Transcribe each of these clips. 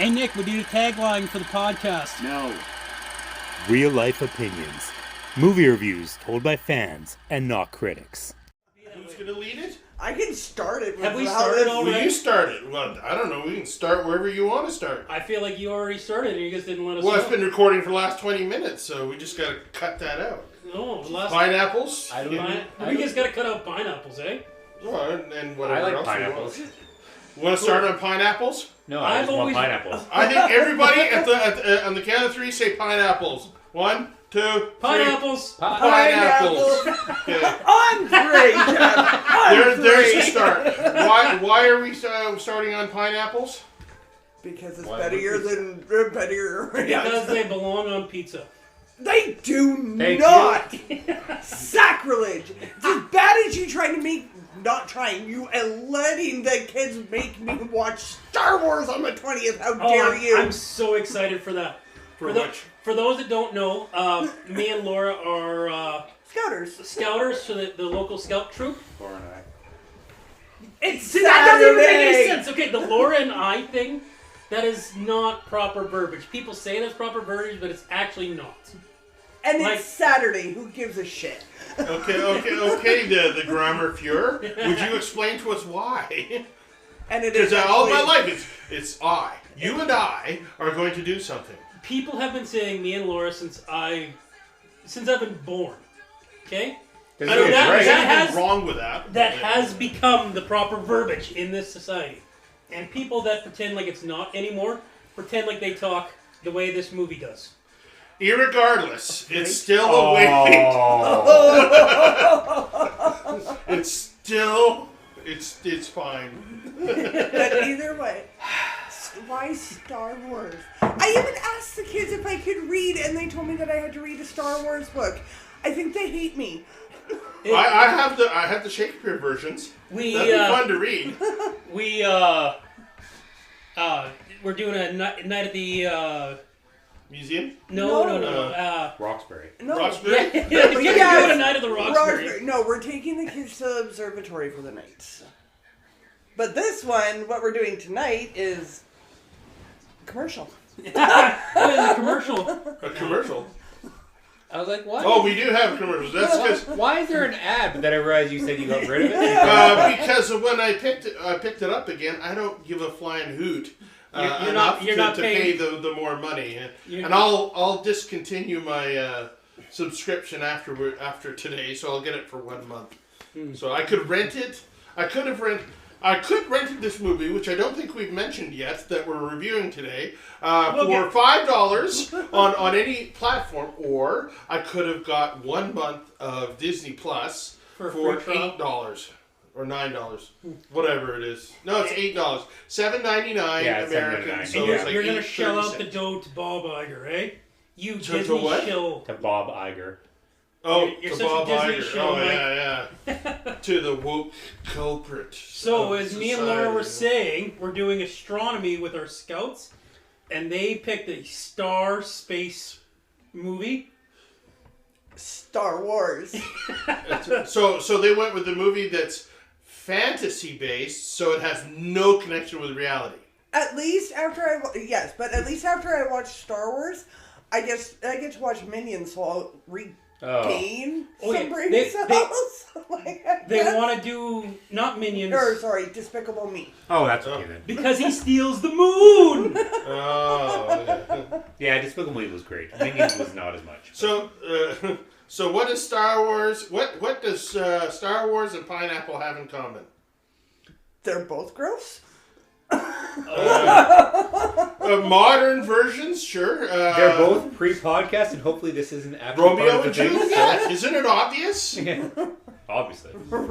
Hey Nick, we need a tagline for the podcast. No. Real life opinions. Movie reviews told by fans and not critics. Who's going to lead it? I can start it. Have we started already? Well, you started. Well, I don't know. We can start wherever you want to start. I feel like you already started and you just didn't let us Well, know. it's been recording for the last 20 minutes, so we just got to cut that out. No, the last... Pineapples? We just gotta cut out pineapples, eh? Well, and whatever I like else pineapples. you want to start on pineapples? No, I I've just want always- pineapples. I think everybody on the count of three say pineapples. 1, 2, Pineapples! Pineapples. Okay. On three, Jeff. On There's three. a start. Why are we starting on pineapples? Because it's Why better would than better. Because they belong on pizza. They do Thank not. Sacrilege. It's as bad as you trying to make. Not trying. You and letting the kids make me watch Star Wars on the 20th. How dare you? I'm so excited for that. For which? For those that don't know, me and Laura are Scouters. scouters for the local scout troop. Laura and I. It's See, that doesn't even make any Saturday. sense. Okay, the Laura and I thing, that is not proper verbiage. People say that's proper verbiage, but it's actually not. And Like- it's Saturday. Who gives a shit? Okay, the grammar fure. Would you explain to us why? And it is Because all my actually- life it's I. You and I are going to do something. People have been saying me and Laura since I've been born. Okay? I know There's that has nothing wrong with that. that has become the proper verbiage in this society. And people that pretend like it's not anymore, pretend like they talk the way this movie does. Irregardless, it's still a way. It's fine. But either way, why Star Wars? I even asked the kids if I could read, and they told me that I had to read a Star Wars book. I think they hate me. I have the Shakespeare versions. We That'd be fun to read. we're doing a night at the Museum? no. Roxbury. No. Roxbury? We're doing a night at the Roxbury. No, we're taking the kids to the observatory for the night. But this one, what we're doing tonight is commercial. Oh, the commercial. A commercial? I was like, what? Oh, we do have commercials. That's because Why is there an ad? But then I realized you said you got rid of it. because when I picked it up again, I don't give a flying hoot. You're not to paying- pay the more money, You're- and I'll discontinue my subscription after today, so I'll get it for 1 month. So I could rent it. I could rented this movie, which I don't think we've mentioned yet that we're reviewing today, for $5 on any platform, or I could have got 1 month of Disney Plus For a for free trial? $8 or $9, whatever it is. No, it's $8, $7.99 Yeah, it's American. $7.99. So And it's like you're gonna $8.30. shell out the dough to Bob Iger, eh? You To Disney what? shill. To Bob Iger. Oh, You're to such a Bob Disney Iger. show, Oh, Mike. yeah. To the woke culprit. So, of as me and Laura were society. saying, we're doing astronomy with our scouts, and they picked a star space movie. Star Wars. So they went with the movie that's fantasy based, so it has no connection with reality. At least after at least after I watch Star Wars, I get to watch Minions, so I'll regain Oh, some yeah. brain They- cells. Like, I They guess. want to do, not Minions, Or sorry, Despicable Me. Oh, that's okay then. because he steals the moon! Oh. Yeah. Yeah, Despicable Me was great. Minions was not as much. So what is Star Wars? What does Star Wars and pineapple have in common? They're both gross. Modern versions, sure. They're both pre-podcast, and hopefully this isn't actually Romeo part and of the thing. Juliet. Isn't it obvious? Obviously.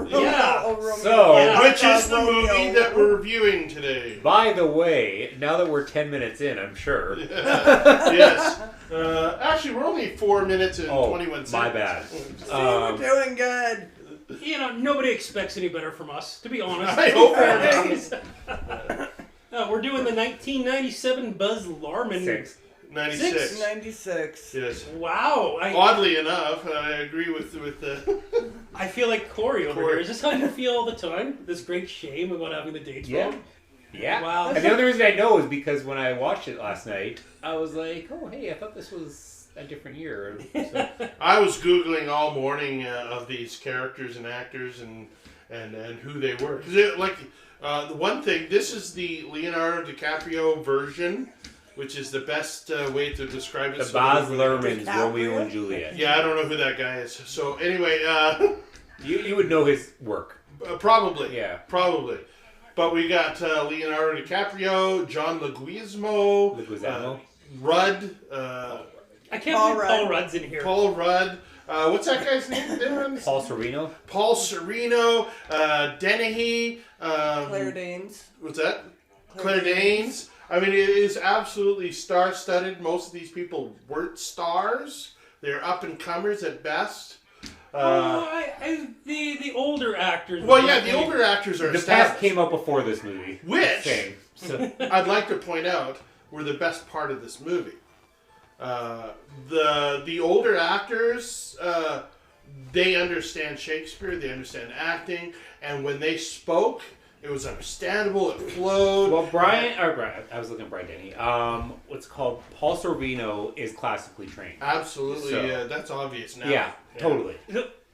Yeah. Oh, Romeo. So- Yeah. Which is the Romeo. movie that we're reviewing today. By the way, now that we're 10 minutes in, I'm sure. Yes. Actually, we're only 4 minutes and 21 seconds. my bad. See, we're doing good. You know, nobody expects any better from us, to be honest. I hope we're not. We're doing the 1997 Buzz Larman. 6. 96. 96. Yes. Wow. Oddly enough, I agree with the. I feel like Corey over Corey. here. Is this how you feel all the time? This great shame about having the dates Yeah. wrong? Yeah. Wow. And the only reason I know is because when I watched it last night, I was like, oh, hey, I thought this was a different year. So, I was Googling all morning of these characters and actors and who they were. Because the one thing, this is the Leonardo DiCaprio version, which is the best way to describe it. the so BAZ that LUHRMANN's DiCaprio? Romeo and Juliet. Yeah, I don't know who that guy is. So anyway, You would know his work. probably. Yeah. Probably. But we got Leonardo DiCaprio, John Leguizamo, Rudd, I can't Paul believe Rudd. Paul Rudd's in here. Paul Rudd. What's that guy's name? Darren? Paul Sereno. Paul Sereno, Dennehy. Claire Danes. What's that? Claire Danes. I mean, it is absolutely star-studded. Most of these people weren't stars. They're up-and-comers at best. The older actors. Well, yeah, the older actors are The established. past came out before this movie. Which- Same. So, I'd like to point out were the best part of this movie. The older actors, they understand Shakespeare, they understand acting, and when they spoke, it was understandable, it flowed. well, I was looking at Brian Denny. What's called Paul Sereno is classically trained. Absolutely, So- that's obvious now. Yeah, totally.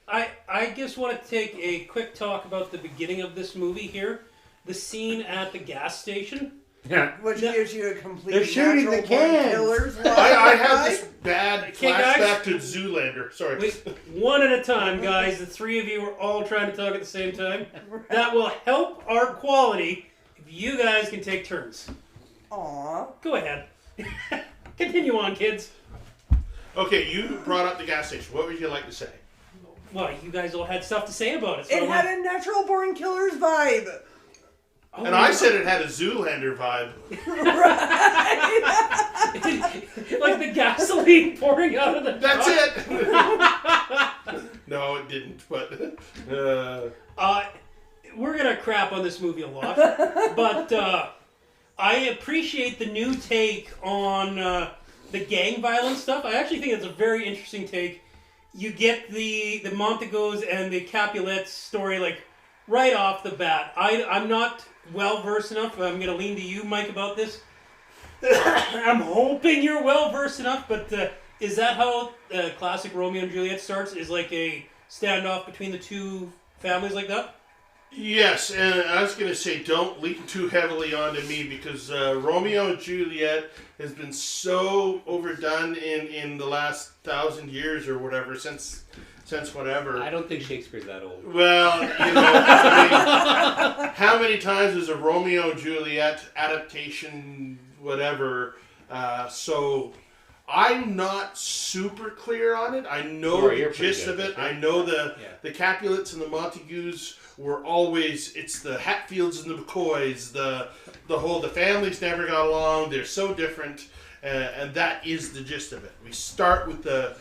I just want to take a quick talk about the beginning of this movie here. The scene at the gas station. Which No. gives you a complete They're shooting natural the born cans. killers. I have this bad Okay, guys. flashback to Zoolander. Sorry. Wait, one at a time, guys. The three of you are all trying to talk at the same time. That will help our quality if you guys can take turns. Aw. Go ahead. Continue on, kids. Okay, you brought up the gas station. What would you like to say? Well, you guys all had stuff to say about it. So It had a natural born killers vibe. Oh, And I said it had a Zoolander vibe. like the gasoline pouring out of the That's truck. it. No, it didn't. But We're gonna crap on this movie a lot, but I appreciate the new take on the gang violence stuff. I actually think it's a very interesting take. You get the Montegos and the Capulets story like right off the bat. I'm not well versed enough. I'm gonna lean to you, Mike, about this. I'm hoping you're well versed enough, but is that how classic Romeo and Juliet starts? Is like a standoff between the two families like that? yes, and I was going to say don't lean too heavily onto me because Romeo and Juliet has been so overdone in the last 1,000 years or whatever since whatever. I don't think Shakespeare's that old. Well, I mean, how many times is a Romeo and Juliet adaptation, whatever? So I'm not super clear on it. I know Sure, the you're pretty gist good of it. at it. I know the Yeah. Capulets and the Montagues were always, it's the Hatfields and the McCoys, the families never got along. They're so different, and that is the gist of it. We start with the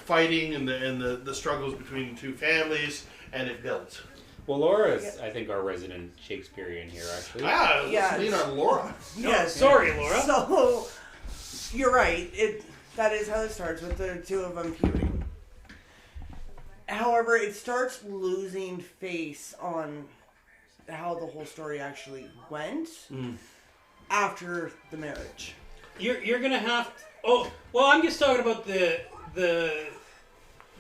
fighting and the struggles between the two families, and it builds. Well, Laura's, I think, our resident Shakespearean here, actually. Yes. Let's lean on Laura. Yes. Sorry, Laura. So, you're right. That is how it starts, with the two of them feuding. However, it starts losing face on how the whole story actually went after the marriage. You're gonna have to, oh well, I'm just talking about the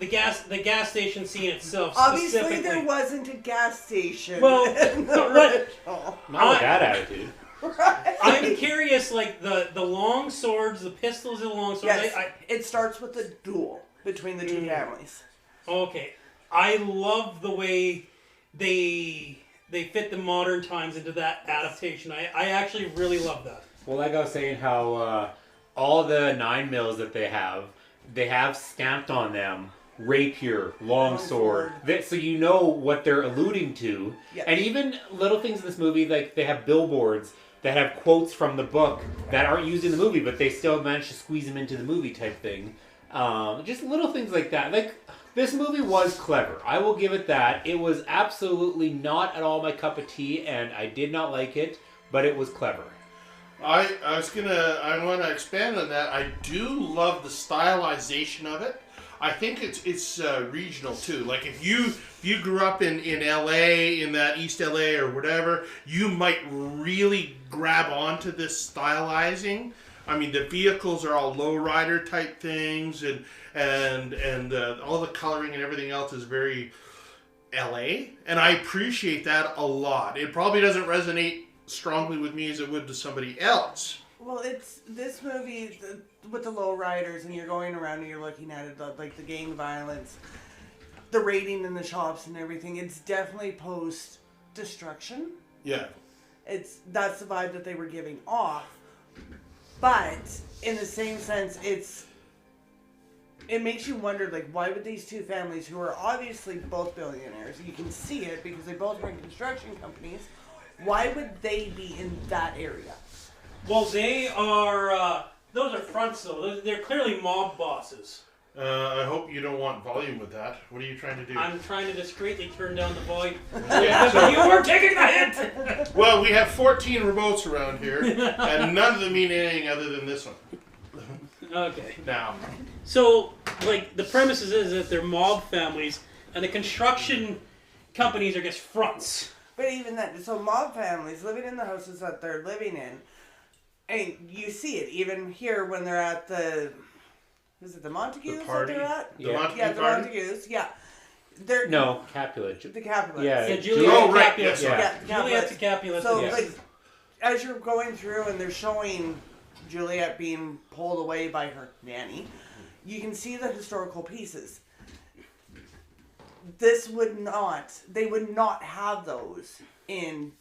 gas station scene itself. Obviously, specifically. there wasn't a gas station. Well, in the what- original. Not with that attitude. Right. I'm curious, like the long swords, the pistols, and the long swords. Yes, it starts with a duel between the two families. Okay, I love the way they fit the modern times into that adaptation. I actually really love that. Well, like I was saying, how all the 9mm that they have stamped on them rapier, longsword. So you know what they're alluding to. Yes. And even little things in this movie, like they have billboards that have quotes from the book that aren't used in the movie, but they still managed to squeeze them into the movie type thing. Just little things like that. Like, this movie was clever. I will give it that. It was absolutely not at all my cup of tea, and I did not like it, but it was clever. I want to expand on that. I do love the stylization of it. I think it's regional too. Like if you grew up in LA, in that East LA or whatever, you might really grab onto this stylizing. I mean, the vehicles are all lowrider type things, and all the coloring and everything else is very LA, and I appreciate that a lot. It probably doesn't resonate strongly with me as it would to somebody else. Well, it's this movie with the lowriders, and you're going around and you're looking at it like the gang violence, the raiding in the shops and everything. It's definitely post-destruction. Yeah. That's the vibe that they were giving off. But in the same sense, it makes you wonder, like, why would these two families, who are obviously both billionaires, you can see it because they both run construction companies, why would they be in that area? Well, they are, those are fronts, though. They're clearly mob bosses. I hope you don't want volume with that. What are you trying to do? I'm trying to discreetly turn down the volume. You were taking the hint! Well, we have 14 remotes around here, and none of them mean anything other than this one. Okay. Now. So, like, the premise is that they're mob families, and the construction companies are just fronts. But even that, so mob families living in the houses that they're living in, and you see it even here when they're at the, is it the Montagues The party. that they're at? The Montague Yeah, the party? Montagues, yeah. They're, No, Capulet. The Capulets. Yeah. Juliet Oh, right, Capulet. yes, yeah. the Juliet's a Capulets. Capulet. So, yes. like, as you're going through and they're showing Juliet being pulled away by her nanny, you can see the historical pieces. They would not have those in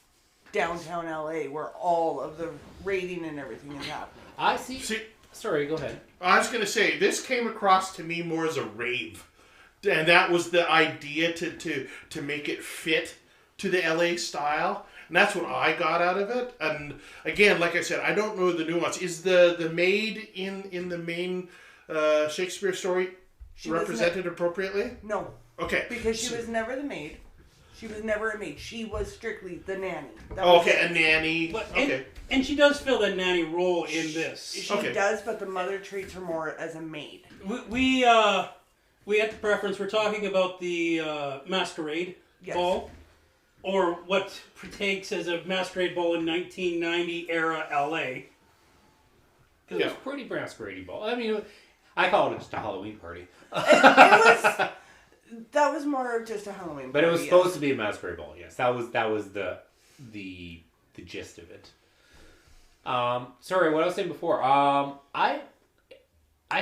downtown LA where all of the raiding and everything is happening. I see. Sorry, go ahead. I was going to say, this came across to me more as a rave. And that was the idea to make it fit to the LA style. And that's what I got out of it. And again, like I said, I don't know the nuance. Is the maid in the main Shakespeare story represented appropriately? No. Okay. Because she was never the maid. She was never a maid. She was strictly the nanny. That Oh, was okay, it. a nanny. But, Okay. and she does fill that nanny role in this. She Okay. does, but the mother treats her more as a maid. We had the preference. We're talking about the masquerade Yes. ball, or what takes as a masquerade ball in 1990 era LA. Because it was pretty masquerade ball. I mean, I call it just a Halloween party. That was more of just a Halloween. But it was party, supposed to be a masquerade ball. Yes, that was the gist of it. Sorry, what I was saying before. I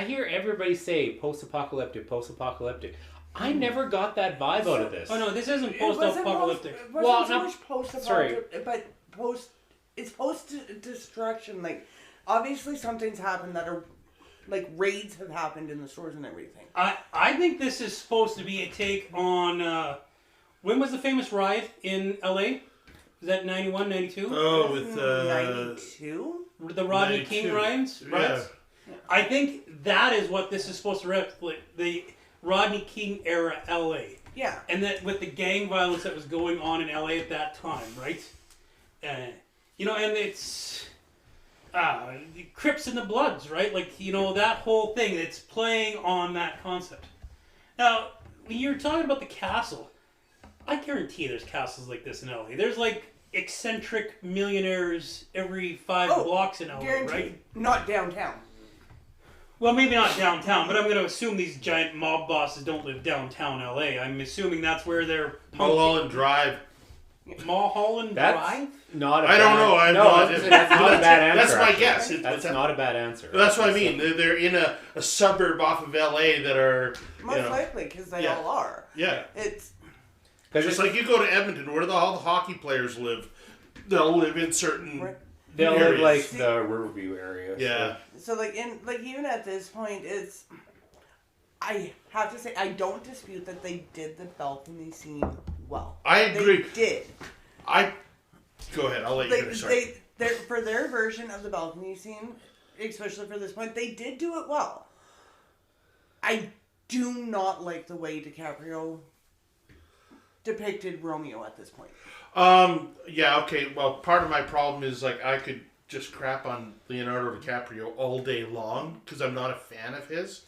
hear everybody say post-apocalyptic. I never got that vibe out of this. Oh no, this isn't It wasn't post-apocalyptic. It Well, wasn't so no, much post-apocalyptic, but it's post-destruction. Like, obviously something's happened that are, like, raids have happened in the stores and everything. I think this is supposed to be a take on when was the famous riot in LA? Was that 91, 92? Oh, with 92? The Rodney 92. King riots? Yeah. I think that is what this is supposed to replicate, the Rodney King era LA. Yeah. And that with the gang violence that was going on in LA at that time, right? And it's the Crips and the Bloods, right? Like, that whole thing, it's playing on that concept. Now, when you're talking about the castle, I guarantee there's castles like this in LA. There's like eccentric millionaires every 5 blocks in LA, Guaranteed. right? Not downtown. Well, maybe not downtown, but I'm going to assume these giant mob bosses don't live downtown LA. I'm assuming that's where they're... Mulholland Drive. Mulholland Drive? Not a I don't know. No, that's not a bad answer. That's my actually. guess. That's not a bad answer. That's what I mean. They're in a suburb off of LA that are... Most likely, because they all are. Yeah. It's... Just like you go to Edmonton, where all the hockey players live. They'll live in certain... They'll live areas. like the Riverview area. Yeah. So, even at this point, it's... I have to say, I don't dispute that they did the balcony scene well. I agree. They did. Go ahead, I'll let you finish. Sorry. For their version of the balcony scene, especially for this point, they did do it well. I do not like the way DiCaprio depicted Romeo at this point. Yeah, okay. Well, part of my problem is, like, I could just crap on Leonardo DiCaprio all day long because I'm not a fan of his.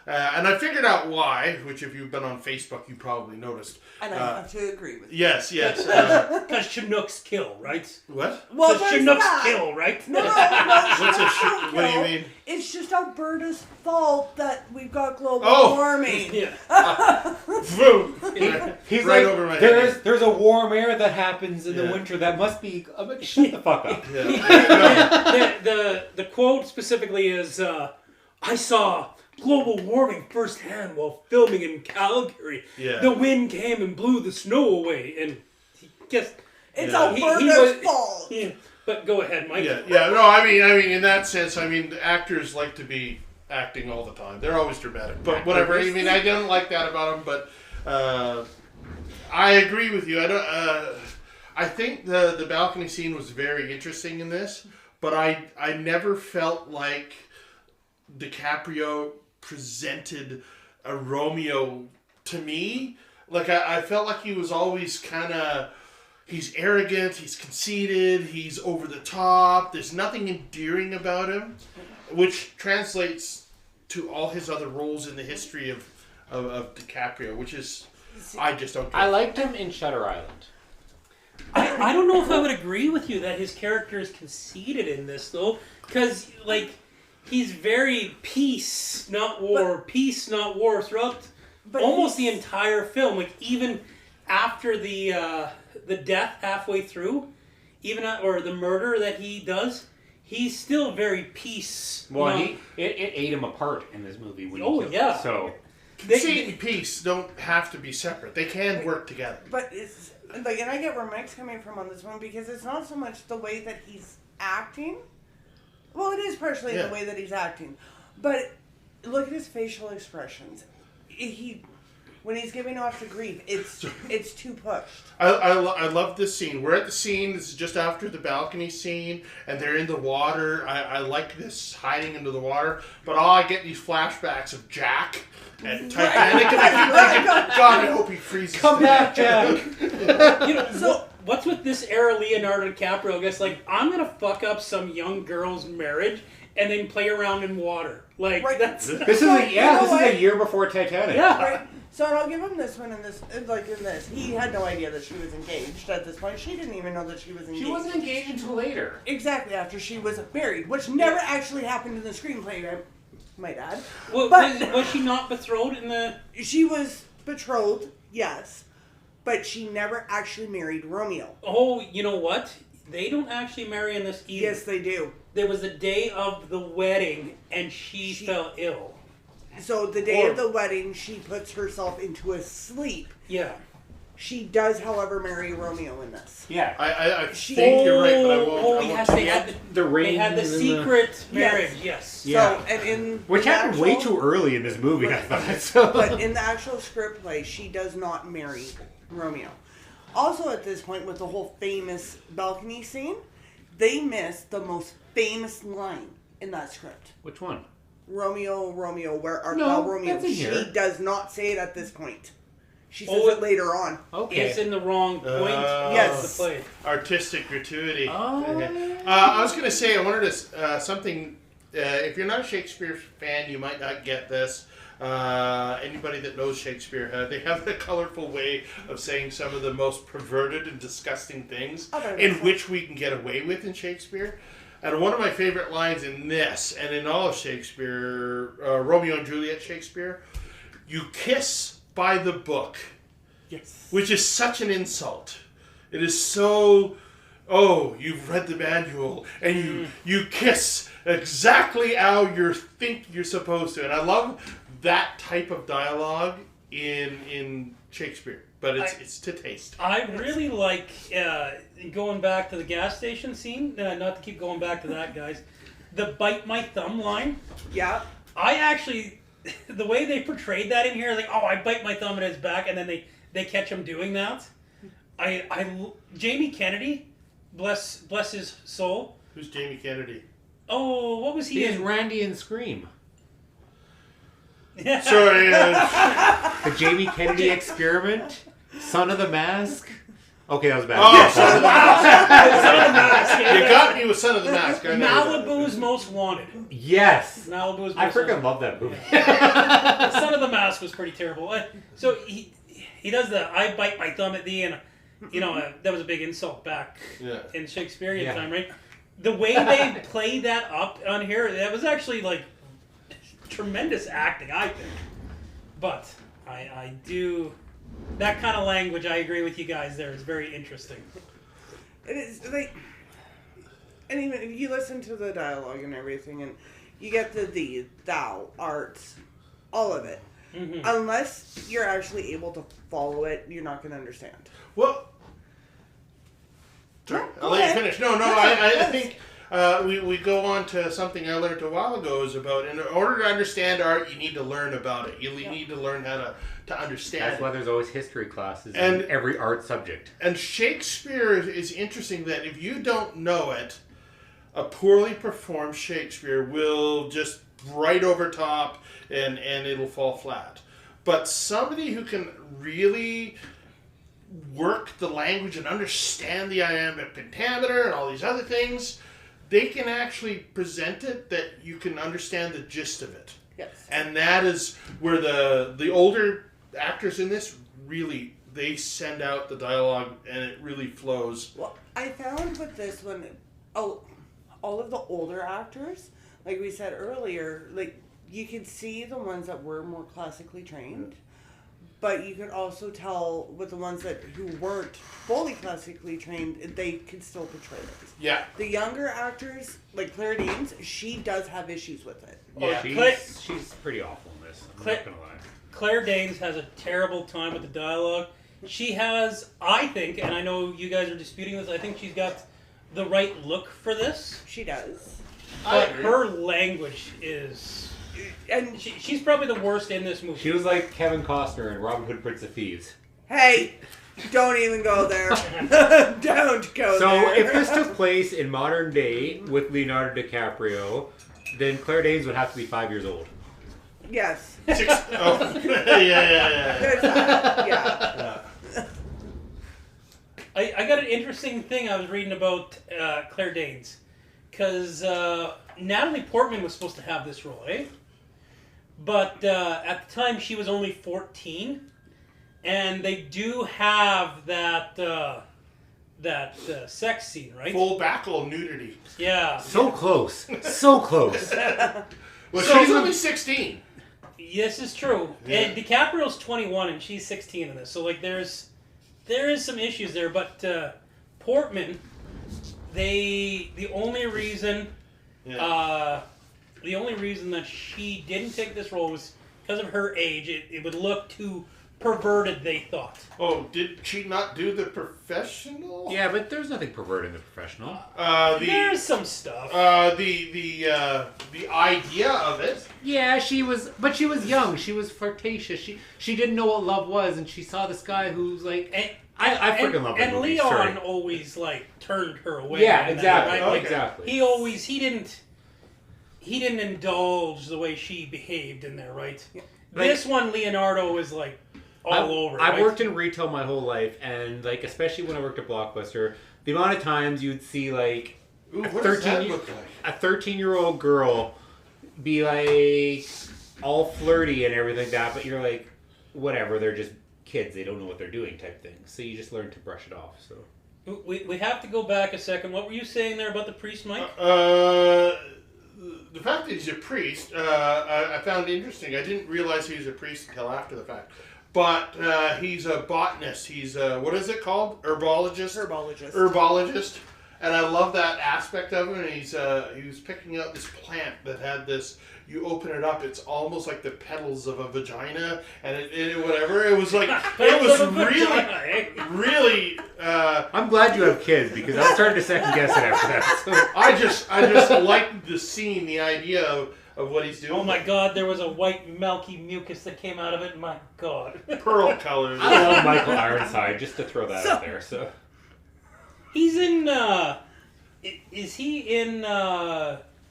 And I figured out why, which if you've been on Facebook, you probably noticed. And I have to agree with you. Yes. Because Chinooks kill, right? What? Well, Because there's Chinooks that. kill, right? No, What's a Chinooks what do you kill. mean? It's just Alberta's fault that we've got global Oh. warming. Yeah. Boom. He's Right like, over my head. there's a warm air that happens in the Yeah. winter that must be. Shut the fuck up. Yeah. The quote specifically is, I saw global warming firsthand while filming in Calgary. Yeah. The wind came and blew the snow away, and he just It's Yeah. Alberta's fault. yeah. But go ahead, Mike. Yeah. No, I mean, in that sense, the actors like to be acting all the time. They're always dramatic, but whatever. I mean, I don't like that about them, but I agree with you. I don't. I think the balcony scene was very interesting in this, but I never felt like DiCaprio presented a Romeo to me. Like I felt like he was always kind of. He's arrogant, he's conceited, he's over the top. There's nothing endearing about him, which translates to all his other roles in the history of DiCaprio, which is, I just don't get. I liked him in Shutter Island. I don't know if I would agree with you that his character is conceited in this, though, because, like, he's very peace, not war, throughout almost the entire film. Like, even after the death halfway through, or the murder that he does, he's still very peace. Well, it ate him apart in this movie when he Oh, killed yeah. him. So Conceit and peace don't have to be separate. They can work together. But it's like, and I get where Mike's coming from on this one, because it's not so much the way that he's acting. Well, it is partially the way that he's acting, but look at his facial expressions. When he's giving off to grief, it's too pushed. I love this scene. We're at the scene. This is just after the balcony scene, and they're in the water. I like this hiding into the water, but all I get these flashbacks of Jack and Titanic, and I keep thinking, God, I hope he freezes. come back, Jack. What's with this era Leonardo DiCaprio? I guess, like, I'm gonna fuck up some young girl's marriage and then play around in water. Like, that's... This is a year before Titanic. Yeah. Right. So I'll give him this one in this. He had no idea that she was engaged at this point. She didn't even know that she was engaged. She wasn't engaged until later. Exactly, after she was married, which never actually happened in the screenplay, I might add. Well, But- was she not betrothed in the... She was betrothed, yes, but she never actually married Romeo. Oh, you know what? They don't actually marry in this either. Yes, they do. There was a day of the wedding, and she fell ill. So the day of the wedding, she puts herself into a sleep. Yeah. She does, however, marry Romeo in this. Yeah. I think you're right, but I won't. Oh, I won't yes, tell they you. had The ring. They had the and secret marriage, yes. Yeah. So, and in Which the happened way actual- too early in this movie, I Right. thought. So. But in the actual script play, she does not marry Romeo. Also, at this point, with the whole famous balcony scene, they missed the most famous line in that script. Which one? Romeo, Romeo, where art No, thou, Romeo? that's in She here. does not say it at this point. She says Oh, it later on. Okay. It's in the wrong point Yes. of the play. Artistic gratuity. Oh. Okay. I was going to say, I wanted to, something, if you're not a Shakespeare fan, you might not get this. Anybody that knows Shakespeare, they have a colorful way of saying some of the most perverted and disgusting things in which we can get away with in Shakespeare. And one of my favorite lines in this, and in all of Shakespeare, Romeo and Juliet Shakespeare, you kiss by the book. Yes. Which is such an insult. It is so, oh, you've read the manual, and you kiss exactly how you think you're supposed to. And I love that type of dialogue in Shakespeare. But it's to taste. I really like going back to the gas station scene. Not to keep going back to that, guys. The bite my thumb line. Yeah. I actually, the way they portrayed that in here, like, oh, I bite my thumb in his back, and then they catch him doing that. Jamie Kennedy, bless his soul. Who's Jamie Kennedy? Oh, what was he He's in? Randy and Scream. Sorry. The Jamie Kennedy experiment. Son of the Mask. Okay, that was bad. Oh, Son of the Mask. Son of the Mask. You got me with Son of the Mask. I know that. Malibu's Most Wanted. Yes. Malibu's Most I freaking Wanted. love that movie. Son of the Mask was pretty terrible. So he does the I bite my thumb at the end. That was a big insult back in Shakespearean time, right? The way they played that up on here, that was actually like tremendous acting, I think. But I do that kind of language. I agree with you guys. There is very interesting. It is like, and even if you listen to the dialogue and everything, and you get the thee, thou, arts, all of it. Mm-hmm. Unless you're actually able to follow it, you're not going to understand. Well, I'll let you finish. No, I think we go on to something I learned a while ago is about in order to understand art, you need to learn about it. You need to learn how to understand. That's why there's always history classes in every art subject. And Shakespeare is interesting that if you don't know it, a poorly performed Shakespeare will just right over top and it'll fall flat. But somebody who can really work the language and understand the iambic pentameter and all these other things, they can actually present it that you can understand the gist of it. Yes. And that is where the older actors in this really, they send out the dialogue and it really flows. Well, I found with this one, all of the older actors, like we said earlier, like you could see the ones that were more classically trained, but you could also tell with the ones who weren't fully classically trained, they could still portray it. Yeah. The younger actors, like Claire Danes, she does have issues with it. Yeah, she's pretty awful in this. I'm not gonna lie. Claire Danes has a terrible time with the dialogue. She has, I think, and I know you guys are disputing this, I think she's got the right look for this. She does. But her language is... And she's probably the worst in this movie. She was like Kevin Costner in Robin Hood, Prince of Thieves. Hey, don't even go there. Don't go there. So if this took place in modern day with Leonardo DiCaprio, then Claire Danes would have to be 5 years old. Yes. Yeah. There's that. Yeah. I got an interesting thing I was reading about Claire Danes. Because Natalie Portman was supposed to have this role, eh? But at the time, she was only 14. And they do have that sex scene, right? Full backle nudity. Yeah. So close. So close. Well, she's only 16. This is true. Yeah. And DiCaprio's 21 and she's 16 in this. So, like, there is some issues there. But Portman... the only reason that she didn't take this role was because of her age. It would look too perverted, they thought. Oh, did she not do The Professional? Yeah, but there's nothing perverted in The Professional. There's some stuff. The idea of it. Yeah, she was young. She was flirtatious. She didn't know what love was, and she saw this guy who's like... I freaking love that and movie. Leon always like turned her away. Yeah, exactly. Right? Like, exactly. He didn't indulge the way she behaved in there, right? Yeah. This one, Leonardo is like all over. I've right? worked in retail my whole life, and like especially when I worked at Blockbuster, the amount of times you'd see like Ooh, what does that look like? a 13-year-old girl be like all flirty and everything like that, but you're like, whatever, they're just kids, they don't know what they're doing type thing. So you just learn to brush it off. So we have to go back a second. What were you saying there about the priest, Mike? The fact that he's a priest, I found interesting. I didn't realize he was a priest until after the fact. But he's a botanist. He's what is it called? Herbologist. And I love that aspect of him. And he was picking out this plant that had this. You open it up, it's almost like the petals of a vagina, and it whatever. It was like it was really. I'm glad you have kids because I started to second guess it after that. So. I just liked the scene, the idea of what he's doing. Oh my God! There was a white milky mucus that came out of it. My God. Pearl colors. I love Michael Ironside, just to throw that out there. So he's in. Is he in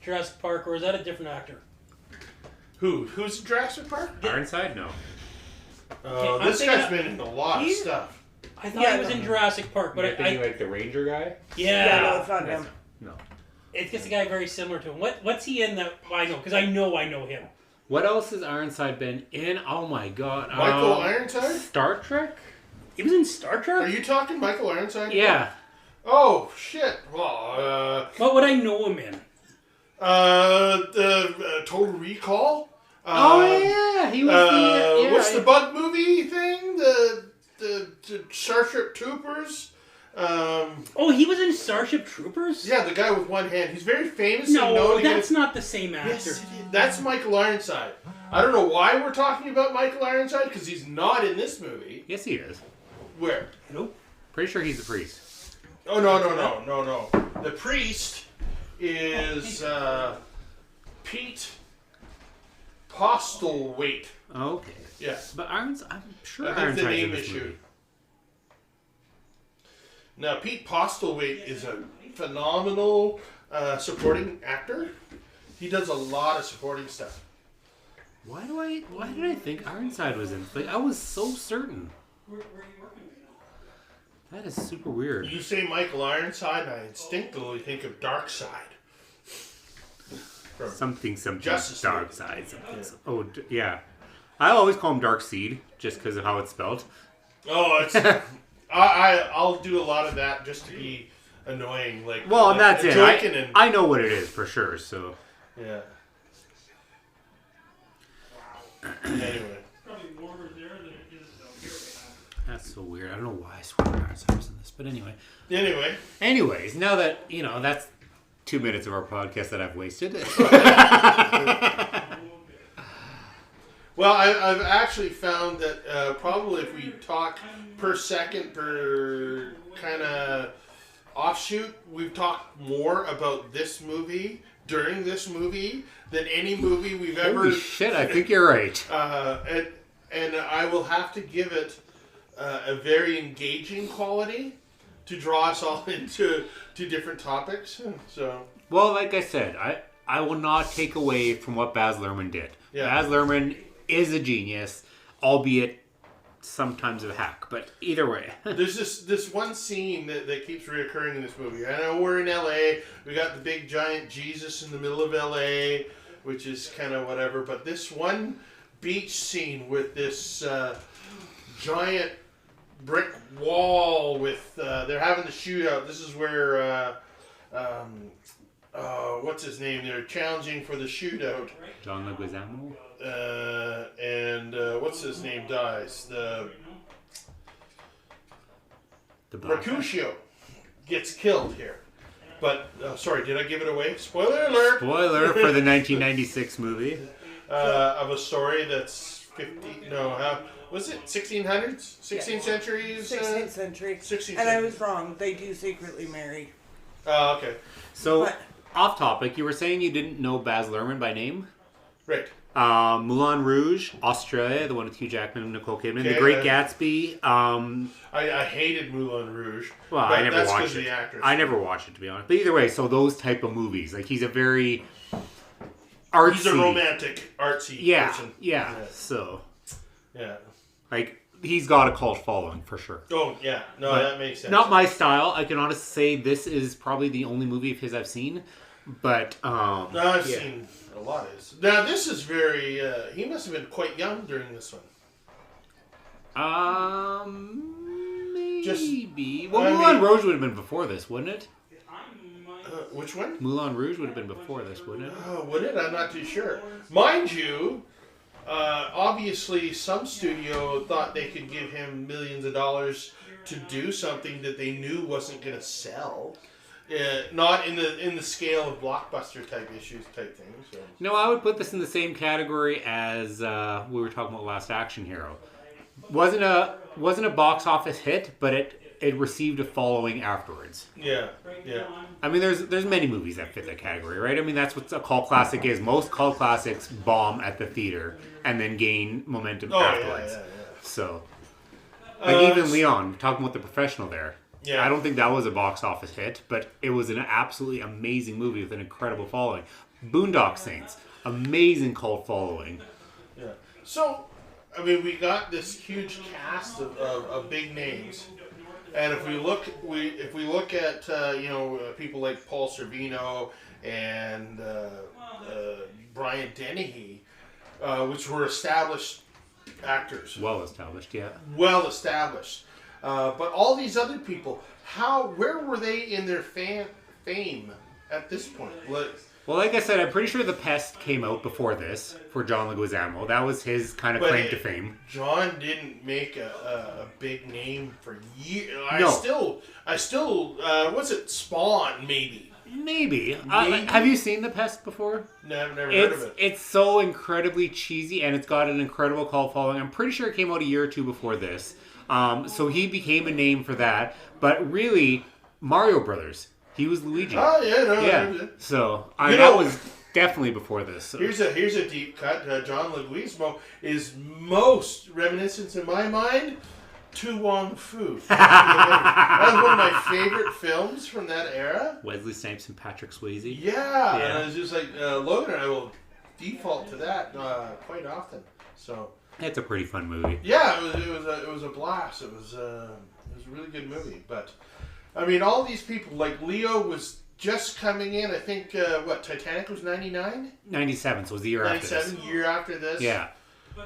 Jurassic Park, or is that a different actor? Who's in Jurassic Park? Ironside, no. This guy's been in a lot of stuff. I thought he was in Jurassic Park, but You're thinking like the Ranger guy? Yeah, no, it's not him. No. It's just a guy very similar to him. What's he in that I know? Because I know him. What else has Ironside been in? Oh my god. Michael Ironside? Star Trek? He was in Star Trek? Are you talking Michael Ironside? Yeah. Oh, shit. Well, what would I know him in? the Total Recall. Yeah. He was what's the bug movie thing? The Starship Troopers. He was in Starship Troopers? Yeah, the guy with one hand. He's very famous. No, that's not the same actor. Yes, that's Michael Ironside. I don't know why we're talking about Michael Ironside, because he's not in this movie. Yes, he is. Where? Nope. Pretty sure he's the priest. Oh, no. The priest is Pete Postlewaite. Okay. Yeah. But I'm sure I think Ironside's the name in this issue. movie. Now, Pete Postlewaite is a phenomenal supporting actor. He does a lot of supporting stuff. Why did I think Ironside was in? Like, I was so certain. Where are you working right now? That is super weird. You say Michael Ironside, and I instinctively think of Darkseid. Something Justice dark League. side. Something. Yeah. Oh, yeah. I always call him Dark Seed just because of how it's spelled. Oh, it's I'll do a lot of that just to be annoying. Well, and that's it. Joking I know what it is for sure. So yeah. Anyway, Probably warmer there than it is down here right that's so weird. I don't know why I swear Ironside was in this, but anyway. Anyways, Now that that's 2 minutes of our podcast that I've wasted. well, I've actually found that probably if we talk per second per kind of offshoot, we've talked more about this movie during this movie than any movie we've ever. Holy shit! I think you're right. And I will have to give it a very engaging quality to draw us all into different topics. So, well, like I said, I will not take away from what Baz Luhrmann did. Yeah. Baz Luhrmann is a genius, albeit sometimes a hack. But either way, there's this one scene that keeps reoccurring in this movie. I know we're in LA. We got the big giant Jesus in the middle of LA, which is kind of whatever. But this one beach scene with this giant brick wall with they're having the shootout. This is where what's his name? They're challenging for the shootout. John Leguizamo. And what's his name dies. The Mercutio gets killed here. But sorry, did I give it away? Spoiler alert! Spoiler for the 1996 movie. Of a story that's 50. No, was it 1600s? 16th centuries? 16th century. 16th And I century. was wrong. They do secretly marry. Oh, okay. So, But- off topic, you were saying you didn't know Baz Luhrmann by name? Right. Moulin Rouge, Australia, the one with Hugh Jackman and Nicole Kidman. Okay, The Great Gatsby. I hated Moulin Rouge. Well, but I never that's 'cause watched of it. the actress. I never watched it, to be honest. But either way, so those type of movies. Like, he's a very artsy. He's a romantic, artsy person. Yeah. So, Yeah. like, he's got a cult following, for sure. Oh, yeah. No, But that makes sense. Not my style. I can honestly say this is probably the only movie of his I've seen. But, No, I've seen a lot of his. Now, this is very... he must have been quite young during this one. Maybe. Moulin Rouge would have been before this, wouldn't it? Which one? Moulin Rouge would have been before this, wouldn't it? Oh, would it? I'm not too sure. Mind you, obviously some studio thought they could give him millions of dollars to do something that they knew wasn't going to sell. Not in the scale of blockbuster type issues type things. So. No, I would put this in the same category as we were talking about Last Action Hero. Wasn't a box office hit, but it received a following afterwards. Yeah. I mean, there's many movies that fit that category, right? I mean, that's what a cult classic is. Most cult classics bomb at the theater and then gain momentum afterwards. Yeah. So, like even Leon, talking about The Professional there. Yeah. I don't think that was a box office hit, but it was an absolutely amazing movie with an incredible following. Boondock Saints, amazing cult following. Yeah. So, I mean, we got this huge cast of big names. And if we look at people like Paul Sorvino and Brian Dennehy, which were established actors, Well established, yeah. well established, but all these other people, where were they in their fame at this point? Well, like I said, I'm pretty sure The Pest came out before this for John Leguizamo. That was his kind of claim to fame. John didn't make a big name for years. No. I still, what's it, Spawn, maybe? Maybe. Have you seen The Pest before? No, I've never heard of it. It's so incredibly cheesy, and it's got an incredible cult following. I'm pretty sure it came out a year or two before this. So he became a name for that. But really, Mario Brothers. He was Luigi. Oh, yeah, no. Yeah. So, that was definitely before this. So. Here's a deep cut. John Leguizamo is most reminiscent in my mind to Wong Fu. That was one of my favorite films from that era. Wesley Snipes and Patrick Swayze. Yeah. And I was just like, Logan and I will default to that quite often. So It's a pretty fun movie. yeah, it was a blast. It was a really good movie. But I mean, all these people, like Leo was just coming in. I think Titanic was 99? 97, so it was the year after this. 97, year after this. Yeah.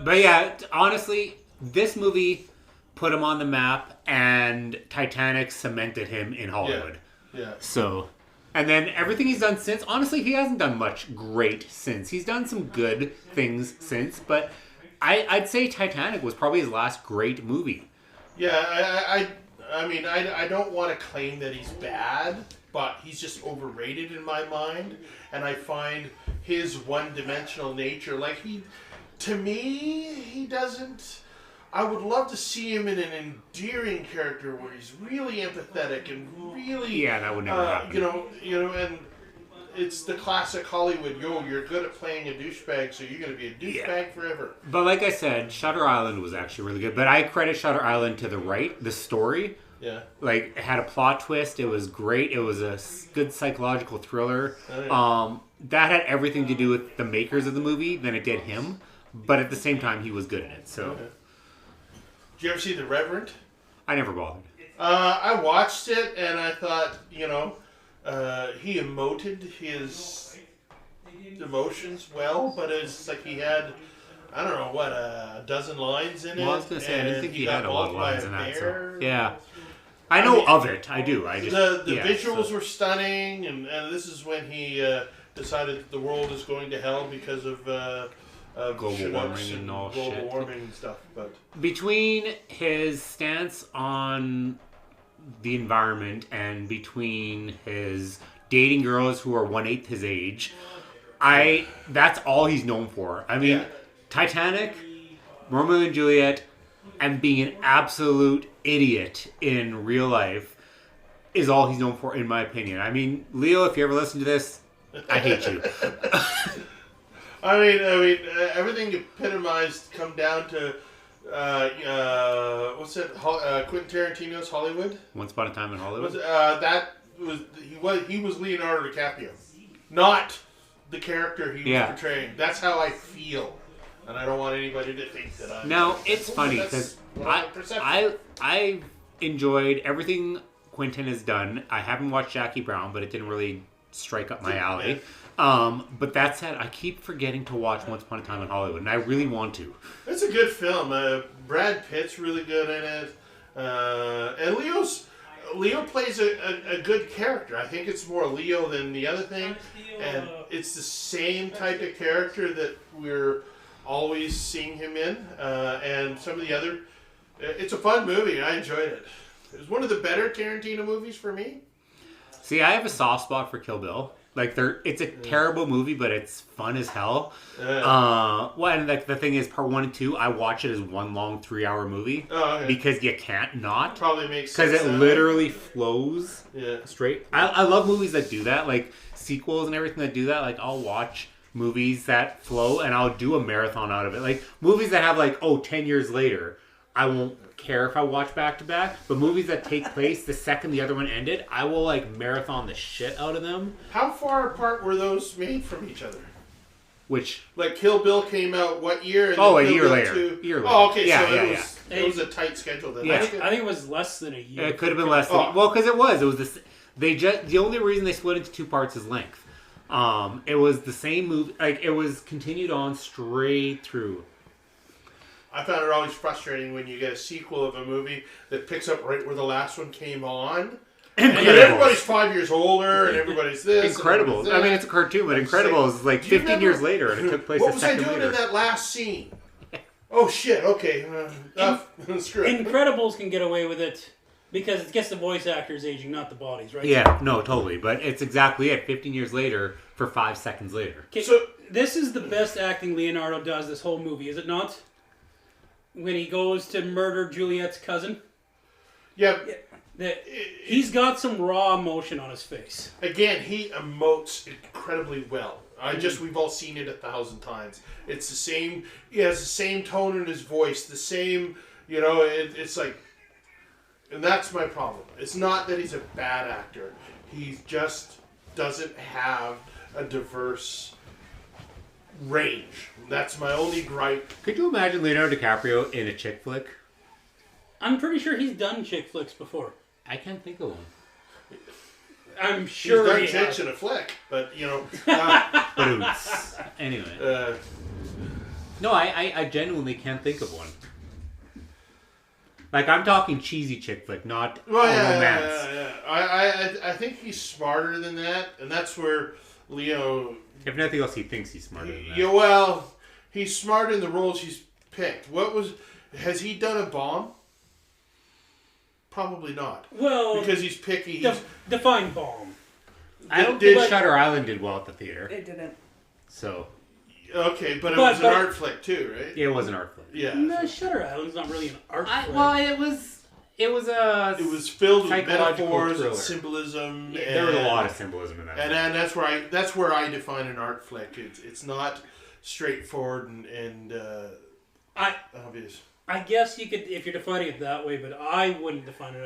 But yeah, honestly, this movie put him on the map, and Titanic cemented him in Hollywood. Yeah. So, and then everything he's done since, honestly, he hasn't done much great since. He's done some good things since, but I'd say Titanic was probably his last great movie. Yeah, I mean, I don't want to claim that he's bad, but he's just overrated in my mind, and I find his one-dimensional nature, to me, he doesn't. I would love to see him in an endearing character where he's really empathetic and really, Yeah, that would never happen. And it's the classic Hollywood. You're good at playing a douchebag, so you're going to be a douchebag forever. But like I said, Shutter Island was actually really good. But I credit Shutter Island to the story. Yeah. Like, it had a plot twist. It was great. It was a good psychological thriller. Oh, yeah. That had everything to do with the makers of the movie than it did him. But at the same time, he was good in it. So, Okay. Did you ever see The Reverend? I never bothered. I watched it and I thought, he emoted his emotions well, but it's like he had, I don't know, a dozen lines in it. Well, I was going to say, I didn't think he had a lot of lines in that. So, yeah. I I know mean, of it. I do. I just the visuals were stunning, and this is when he decided that the world is going to hell because of global Chinooks warming and all global shit. warming and stuff. But Between his stance on the environment and between his dating girls who are 1/8 his age, that's all he's known for. I mean, Yeah. Titanic, Romeo and Juliet, and being an absolute idiot in real life is all he's known for, in my opinion. I mean, Leo, if you ever listen to this, I hate you. I mean, everything epitomized come down to what's it? Quentin Tarantino's Hollywood. Once Upon a Time in Hollywood. He was Leonardo DiCaprio, not the character he was portraying. That's how I feel, and I don't want anybody to think that I. Now it's funny because I enjoyed everything Quentin has done. I haven't watched Jackie Brown, but it didn't really strike up my alley. But that said, I keep forgetting to watch Once Upon a Time in Hollywood, and I really want to. It's a good film. Brad Pitt's really good in it, and Leo plays a good character. I think it's more Leo than the other thing, and it's the same type of character that we're always seeing him in, and some of the other. It's a fun movie. I enjoyed it. It was one of the better Tarantino movies for me. See, I have a soft spot for Kill Bill. Like, it's a terrible movie, but it's fun as hell. And the thing is, part 1 and 2, I watch it as one long 3-hour movie. Oh, okay. Because you can't not. Probably makes sense. Because it literally flows straight. Yeah. I love movies that do that, like sequels and everything that do that. Like, I'll watch movies that flow, and I'll do a marathon out of it. Like, movies that have, 10 years later, I won't care if I watch back to back, but movies that take place the second the other one ended, I will marathon the shit out of them. How far apart were those made from each other? Which Kill Bill came out what year? And a Kill year Bill later. 2... Year later. Oh, okay. Yeah, So yeah, it was It was a tight schedule. Then. Yeah. I think it was less than a year. It could have been less than... Well, because it was. It was this... The only reason they split into 2 parts is length. It was the same movie. Like, it was continued on straight through. I found it always frustrating when you get a sequel of a movie that picks up right where the last one came on. And everybody's 5 years older, and everybody's this. Incredibles. I mean, it's a cartoon, but Incredibles is like 15 years later, and it took place what a was I second doing later. in that last scene? Oh, shit, okay. Screw it. Incredibles can get away with it because it gets the voice actors aging, not the bodies, right? Yeah, no, totally. But it's exactly it. 15 years later for 5 seconds later. Okay, So- this is the best acting Leonardo does this whole movie, is it not? When he goes to murder Juliet's cousin. Yeah. He's got some raw emotion on his face. Again, he emotes incredibly well. We've all seen it 1,000 times. It's the same. He has the same tone in his voice. The same. It's like, and that's my problem. It's not that he's a bad actor. He just doesn't have a diverse range. That's my only gripe. Could you imagine Leonardo DiCaprio in a chick flick? I'm pretty sure he's done chick flicks before. I can't think of one. I'm sure He's he done has. chicks in a flick, but Anyway. No, I genuinely can't think of one. Like, I'm talking cheesy chick flick, not romance. I think he's smarter than that, and that's where Leo. If nothing else, he thinks he's smarter than that. Yeah, well, he's smart in the roles he's picked. Has he done a bomb? Probably not. Well, because he's picky. Define bomb. I don't think Shutter Island did well at the theater. It didn't. So. Okay, but it was an art flick too, right? Yeah, it was an art flick. Yeah. No, Shutter Island's not really an art flick. Well, it was filled with psychological metaphors thriller. and symbolism. Yeah, there was a lot of symbolism in that. And that's where I define an art flick. It's not straightforward and obvious. I guess you could, if you're defining it that way, but I wouldn't define it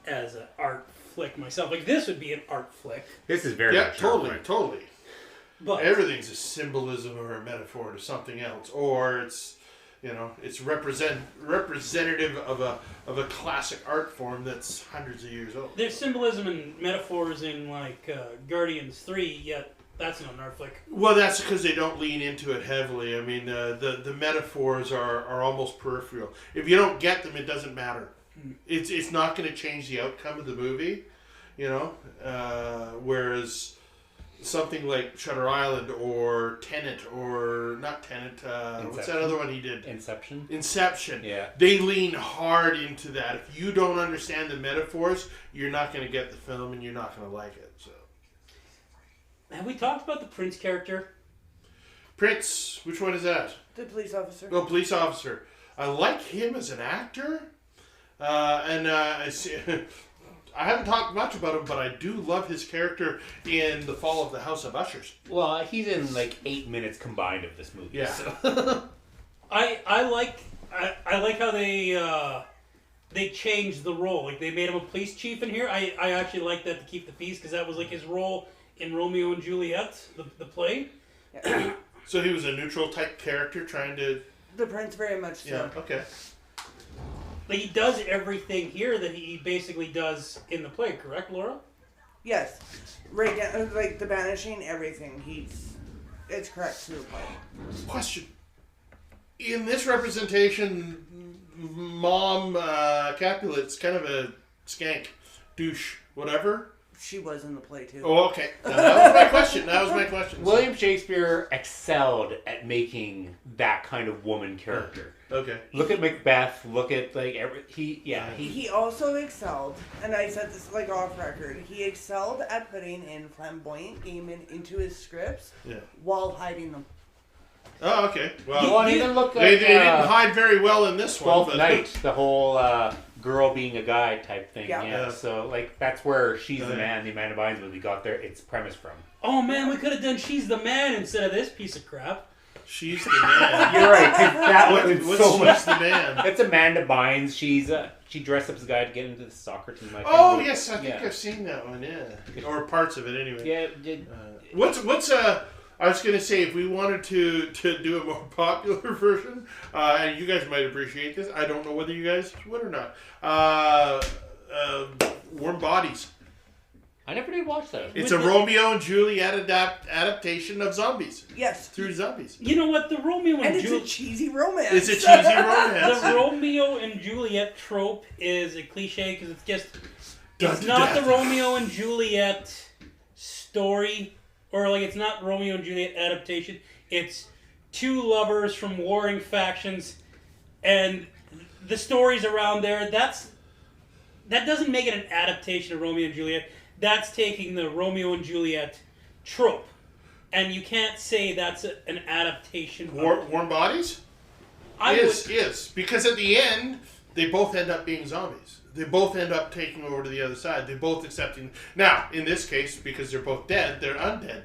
as an art flick myself. Like, this would be an art flick. This is very much totally. But everything's a symbolism or a metaphor to something else, or it's representative of a classic art form that's hundreds of years old. There's symbolism and metaphors in like Guardians 3, yet that's not an art flick. Well, that's because they don't lean into it heavily. I mean, the metaphors are almost peripheral. If you don't get them, it doesn't matter. It's not going to change the outcome of the movie, whereas something like Shutter Island or Tenet, or not Tenet, what's that other one he did? Inception. Yeah. They lean hard into that. If you don't understand the metaphors, you're not going to get the film and you're not going to like it. So. Have we talked about the Prince character? Prince, which one is that? The police officer. Oh, police officer. I like him as an actor. I haven't talked much about him, but I do love his character in The Fall of the House of Ushers. Well, he's in like 8 minutes combined of this movie. Yeah. So. I like how they changed the role. Like, they made him a police chief in here. I actually like that to keep the peace, because that was like his role in Romeo and Juliet, the play. Yeah. So he was a neutral type character trying to... The Prince, very much so. Yeah, okay. Like, he does everything here that he basically does in the play, correct, Laura? Yes. Right down, like the banishing, everything. It's correct to the play. Question. In this representation, Mom Capulet's kind of a skank, douche, whatever. She was in the play too. Oh, okay. That was my question. William Shakespeare excelled at making that kind of woman character. Okay. Look at Macbeth. Look at He also excelled, and I said this like off record. He excelled at putting in flamboyant gaming into his scripts, while hiding them. Oh, okay. Well, and even look they at didn't hide very well in this one. Twelfth Night, the whole girl being a guy type thing. Yeah. So like that's where She's the Man, the Amanda Bynes movie got its premise from. Oh man, we could have done She's the Man instead of this piece of crap. She's the Man. You're right. That was so much. She's the Man. It's Amanda Bynes. She dressed up as a guy to get into the soccer team. Oh yes, I think I've seen that one. Yeah, or parts of it anyway. Yeah. What's I I was going to say, if we wanted to do a more popular version, and you guys might appreciate this, I don't know whether you guys would or not. Warm Bodies. I never did watch that. It's a Romeo and Juliet adaptation of zombies. Yes. Through zombies. You know what? The Romeo and, And it's Juliet. a cheesy romance. It's a cheesy romance. The Romeo and Juliet trope is a cliche because it's just. It's Dun, not dun, the Romeo and Juliet story, or like it's not Romeo and Juliet adaptation. It's two lovers from warring factions, and the stories around there. That doesn't make it an adaptation of Romeo and Juliet. That's taking the Romeo and Juliet trope, and you can't say that's an adaptation. Warm Bodies? Is. Because at the end, they both end up being zombies. They both end up taking over to the other side. They both accepting. Now, in this case, because they're both dead, they're undead.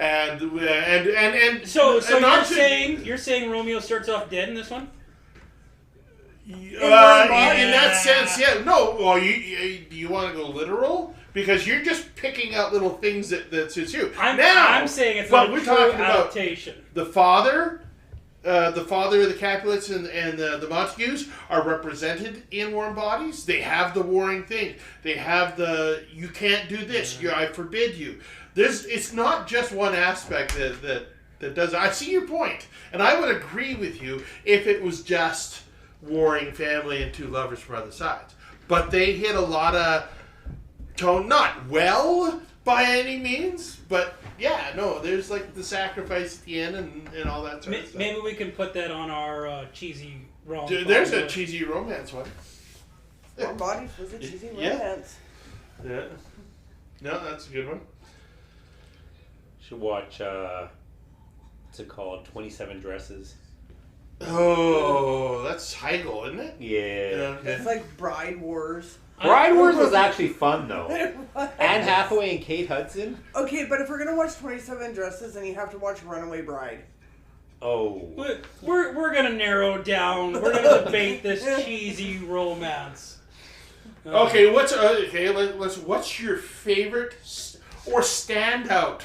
And So you're saying Romeo starts off dead in this one? In that sense, yeah. No, well, you want to go literal? Because you're just picking out little things that suits you. I'm saying it's not a true adaptation. The father of the Capulets and the Montagues are represented in Warm Bodies. They have the warring thing. They have the you can't do this. I forbid you. It's not just one aspect that does it. I see your point, and I would agree with you if it was just warring family and two lovers from other sides. But they hit a lot of tone, not well by any means, but yeah, no, there's like the sacrifice at the end and all that sort of stuff. Maybe we can put that on our cheesy rom-com. There's a cheesy romance one. Warm Bodies was a cheesy Yeah. romance. Yeah. No, that's a good one. Should watch, what's it called? 27 Dresses. Oh, that's Heigl, isn't it? Yeah. Okay. It's like Bride Wars. Bride Wars was actually fun, though. It was. Anne Hathaway and Kate Hudson. Okay, but if we're gonna watch 27 Dresses, then you have to watch Runaway Bride. Oh. We're gonna narrow down. We're gonna debate this cheesy romance. Okay, what's your favorite or standout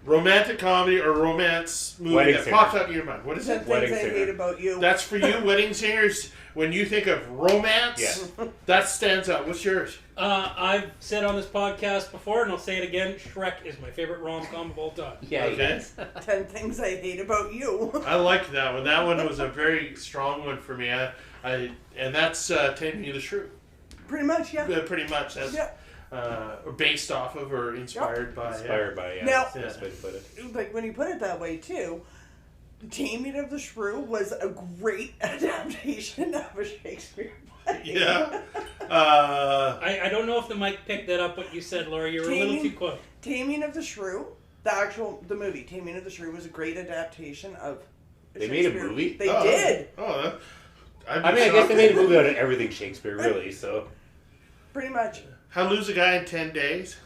romantic comedy or romance movie Wedding that Singer. pops out in your mind? What is 10 it? Wedding Things I Singer. Hate About You. That's for you, Wedding Singers. When you think of romance, Yeah. that stands out. What's yours? I've said on this podcast before, and I'll say it again. Shrek is my favorite rom-com of all time. Yeah, Okay. 10 Things I Hate About You. I like that one. That one was a very strong one for me. And that's Taming of the Shrew. Pretty much, yeah. Pretty much. That's based off of or inspired by. Inspired by, yeah. Now- That's the best way to put it. Like, when you put it that way, too, Taming of the Shrew was a great adaptation of a Shakespeare play. Yeah. I don't know if the mic picked that up, what you said, Laura. You were a little too quick. Taming of the Shrew, the movie, Taming of the Shrew was a great adaptation of They made a Shakespeare. movie? They did. I guess they made a movie out of everything Shakespeare, really, so. Pretty much. How to Lose a Guy in 10 Days.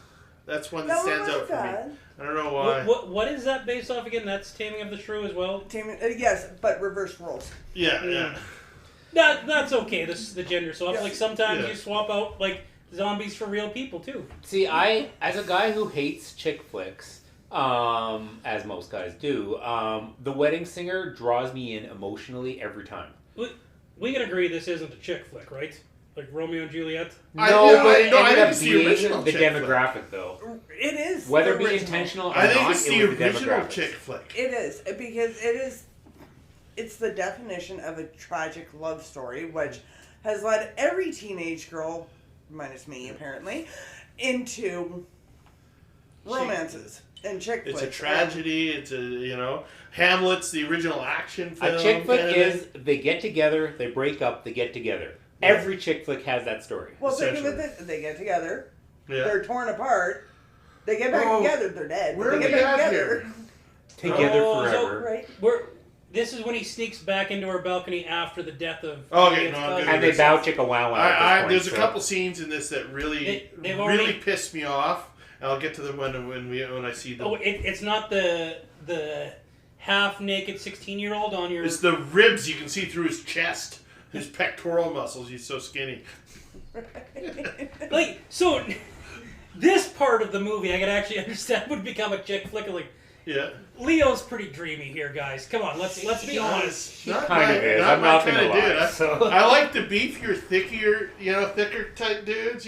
That's one that stands out for me. I don't know why. What is that based off again? That's Taming of the Shrew as well? Yes, but reverse roles. Yeah. That's okay, this is the gender swap. Yeah. Like, sometimes Yeah. you swap out, like, zombies for real people, too. See, as a guy who hates chick flicks, as most guys do, The Wedding Singer draws me in emotionally every time. We can agree this isn't a chick flick, right? Like Romeo and Juliet? But it I ended think up it's the being original the chick flick. demographic, though. It is. Whether it the be original. intentional or I think not, it's it the was the original demographic. chick flick. It is, because it's the definition of a tragic love story, which has led every teenage girl, minus me apparently, into romances and chick flicks. It's a tragedy. It's Hamlet's the original action film. A chick flick kind of is thing. they get together, they break up, they get together. Every chick flick has that story. Well, think of essentially. it, they get together, Yeah. they're torn apart, they get back together, they're dead. Where they are get we back at together. here? Together Oh, so- forever. Right. This is when he sneaks back into her balcony after the death of Okay, Juliet's no, I'm cousin. good. And they bow chicka wow wow at this point. There's a so- couple scenes in this that really They've already- pissed me off. And I'll get to them when I see them. Oh, it's not the half-naked 16-year-old on your... It's the ribs you can see through his chest, his pectoral muscles. He's so skinny. Like, so, this part of the movie I could actually understand would become a chick flick. Like, Yeah. Leo's pretty dreamy here, guys. Come on, let's be honest. Not kind my, of is. not I'm my not kind gonna of lie. dude. So. I like the beefier, thicker type dudes,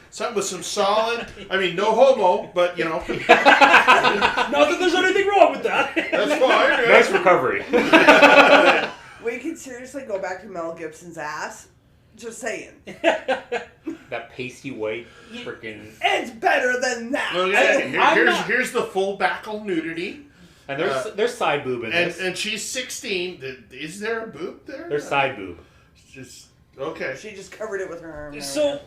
Something with some solid. I mean, no homo, but, Not that there's anything wrong with that. that's fine. Nice recovery. We could seriously go back to Mel Gibson's ass. Just saying. That pasty white freaking. It's better than that. Okay, here's the full backle nudity. And there's side boob in this. And she's 16. Is there a boob there? There's side boob. Just okay. She just covered it with her arm. So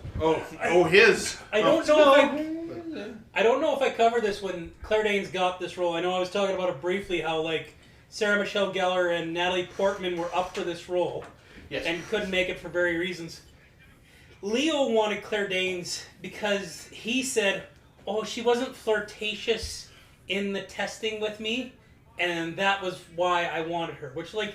His. I don't know. I don't know if I covered this when Claire Danes got this role. I know I was talking about it briefly. How like Sarah Michelle Gellar and Natalie Portman were up for this role, Yes. and couldn't make it for various reasons. Leo wanted Claire Danes because he said, "Oh, she wasn't flirtatious in the testing with me, and that was why I wanted her." Which, like,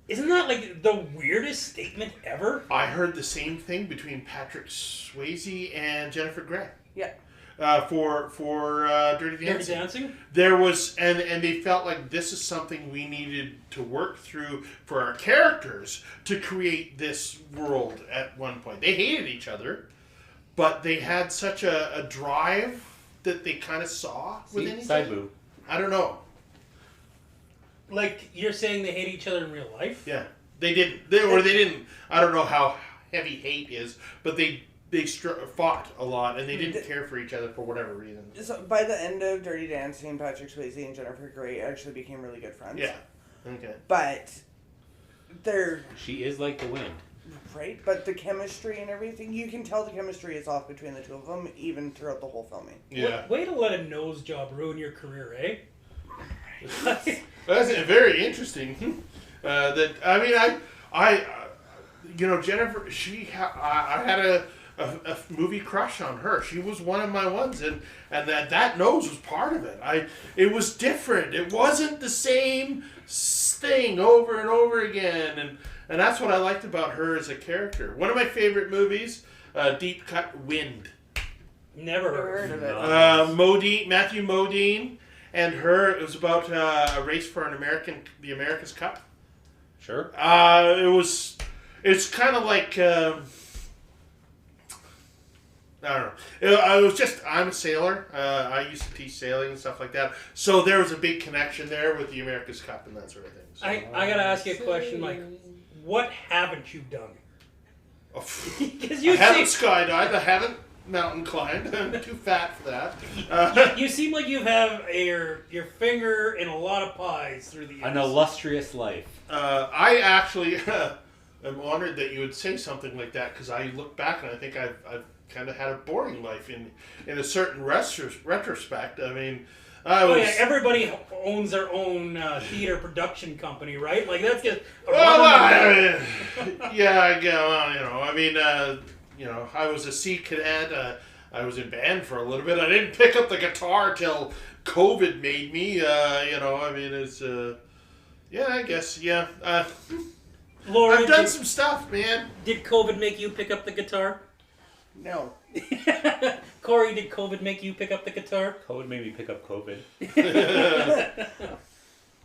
isn't that like the weirdest statement ever? I heard the same thing between Patrick Swayze and Jennifer Grey. Yeah. For Dirty Dancing. Dirty Dancing. There was, and they felt like this is something we needed to work through for our characters to create this world at one point. They hated each other, but they had such a drive that they kind of saw within each Side other. boob. I don't know. Like, you're saying they hate each other in real life? Yeah, they didn't. They didn't. I don't know how heavy hate is, but they fought a lot and they didn't care for each other for whatever reason. So by the end of Dirty Dancing, Patrick Swayze and Jennifer Grey actually became really good friends. Yeah. Okay. But they're She is like the wind. right. But the chemistry and everything, you can tell the chemistry is off between the two of them, even throughout the whole filming. Yeah. Way to let a nose job ruin your career, eh? That's very interesting. That I mean, I Jennifer. I had a movie crush on her. She was one of my ones, and that nose was part of it. It was different. It wasn't the same thing over and over again, and that's what I liked about her as a character. One of my favorite movies, Deep Cut Wind. Never Heard heard. of it. Matthew Modine, and her. It was about a race for the America's Cup. Sure. It's kind of like. I don't know. I'm a sailor. I used to teach sailing and stuff like that. So there was a big connection there with the America's Cup and that sort of thing. So, I gotta ask you a question, Mike. What haven't you done? Because I haven't skydived. I haven't mountain climbed. I'm too fat for that. you seem like you have your finger in a lot of pies through the years. An illustrious life. I actually am honored that you would say something like that because I look back and I think I've kind of had a boring life in a certain retrospect. I mean, everybody owns their own theater production company, right? Like that's just. I was a sea cadet. I was in band for a little bit. I didn't pick up the guitar till COVID made me. It's. I guess. Yeah. Laura, I've done some stuff, man. Did COVID make you pick up the guitar? No. Corey, did COVID make you pick up the guitar? COVID made me pick up COVID.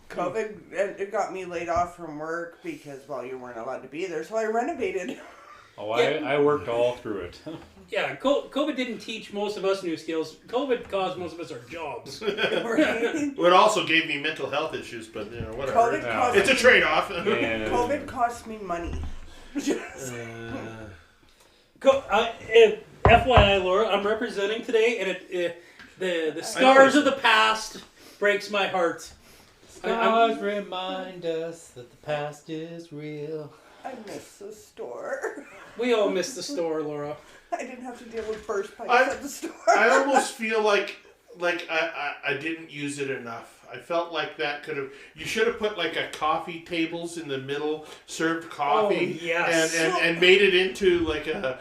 COVID, it got me laid off from work because, you weren't allowed to be there, so I renovated. Oh, Yeah. I worked all through it. Yeah, COVID didn't teach most of us new skills. COVID caused most of us our jobs. It also gave me mental health issues, but whatever. COVID caused It's a trade-off. Yeah. COVID cost me money. FYI, Laura, I'm representing today, and the scars of the past breaks my heart. Scars remind us that the past is real. I miss the store. We all miss the store, Laura. I didn't have to deal with burst pipes at the store. I almost feel like I didn't use it enough. I felt like that could have. You should have put like a coffee tables in the middle, served coffee, Oh, yes. and made it into like a.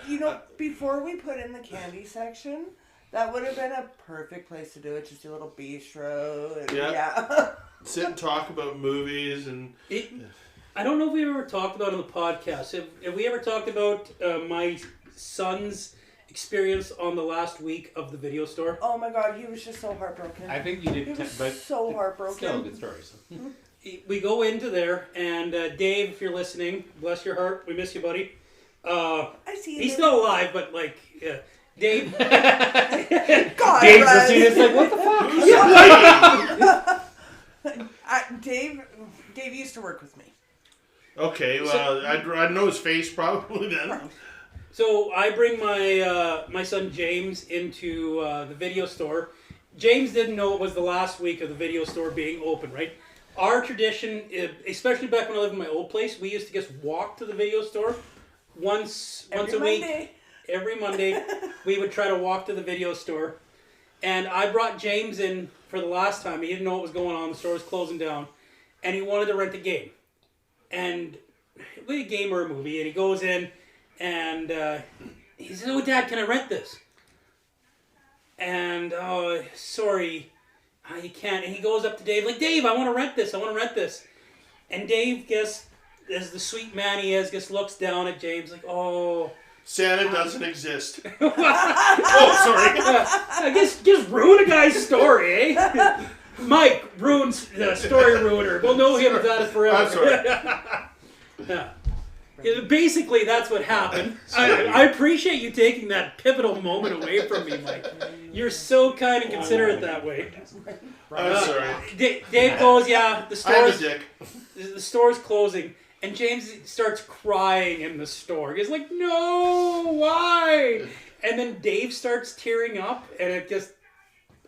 Before we put in the candy section, that would have been a perfect place to do it. Just a little bistro. And, yeah. Sit and talk about movies and. I don't know if we ever talked about it on the podcast. Have we ever talked about my son's experience on the last week of the video store? Oh my god, he was just so heartbroken. I think you did, He was but so heartbroken. still a good story. So. We go into there, and Dave, if you're listening, bless your heart, we miss you, buddy. I see you. He's still alive, but like, yeah. Dave. God, Dave's right. listening. It's like, what the fuck? Dave used to work with me. Okay, well, I'd know his face probably then. So I bring my son James into the video store. James didn't know it was the last week of the video store being open, right? Our tradition, especially back when I lived in my old place, we used to just walk to the video store once a week. Every Monday, we would try to walk to the video store. And I brought James in for the last time. He didn't know what was going on. The store was closing down. And he wanted to rent a game. And a game or a movie. And he goes in and he says, "Oh, Dad, can I rent this?" And, "Oh, sorry, you can't." And he goes up to Dave, like, "Dave, I want to rent this. I want to rent this." And Dave, as the sweet man he is, just looks down at James like, "Oh, Santa doesn't exist." oh, sorry. I guess just ruin a guy's story, eh? Mike ruins the story ruiner. We'll know him as that forever. I'm sorry. Yeah. Basically, that's what happened. I appreciate you taking that pivotal moment away from me, Mike. You're so kind and considerate that way. I'm sorry. Dave goes, "Yeah, I'm a dick. the store's closing." And James starts crying in the store. He's like, "No, why?" And then Dave starts tearing up, and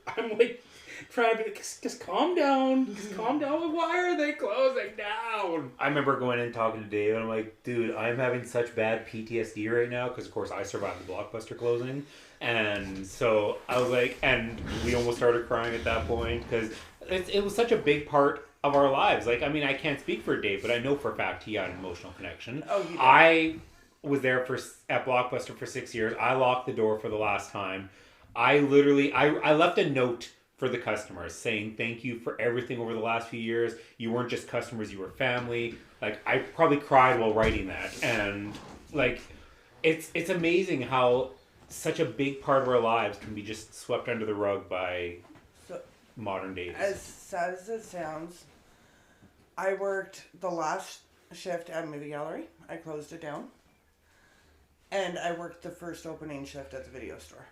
I'm like, trying to be, just calm down. Just calm down. Why are they closing down? I remember going in and talking to Dave, and I'm like, dude, I'm having such bad PTSD right now, because of course I survived the Blockbuster closing. And so I was like, and we almost started crying at that point, because it was such a big part of our lives. Like, I mean, I can't speak for Dave, but I know for a fact he had an emotional connection. Oh, you did. I was there at Blockbuster for 6 years. I locked the door for the last time. I left a note for the customers saying thank you for everything over the last few years. You weren't just customers, you were family. Like, I probably cried while writing that. And like, it's amazing how such a big part of our lives can be just swept under the rug by modern days. As sad as it sounds, I worked the last shift at a movie gallery. I closed it down. And I worked the first opening shift at the video store.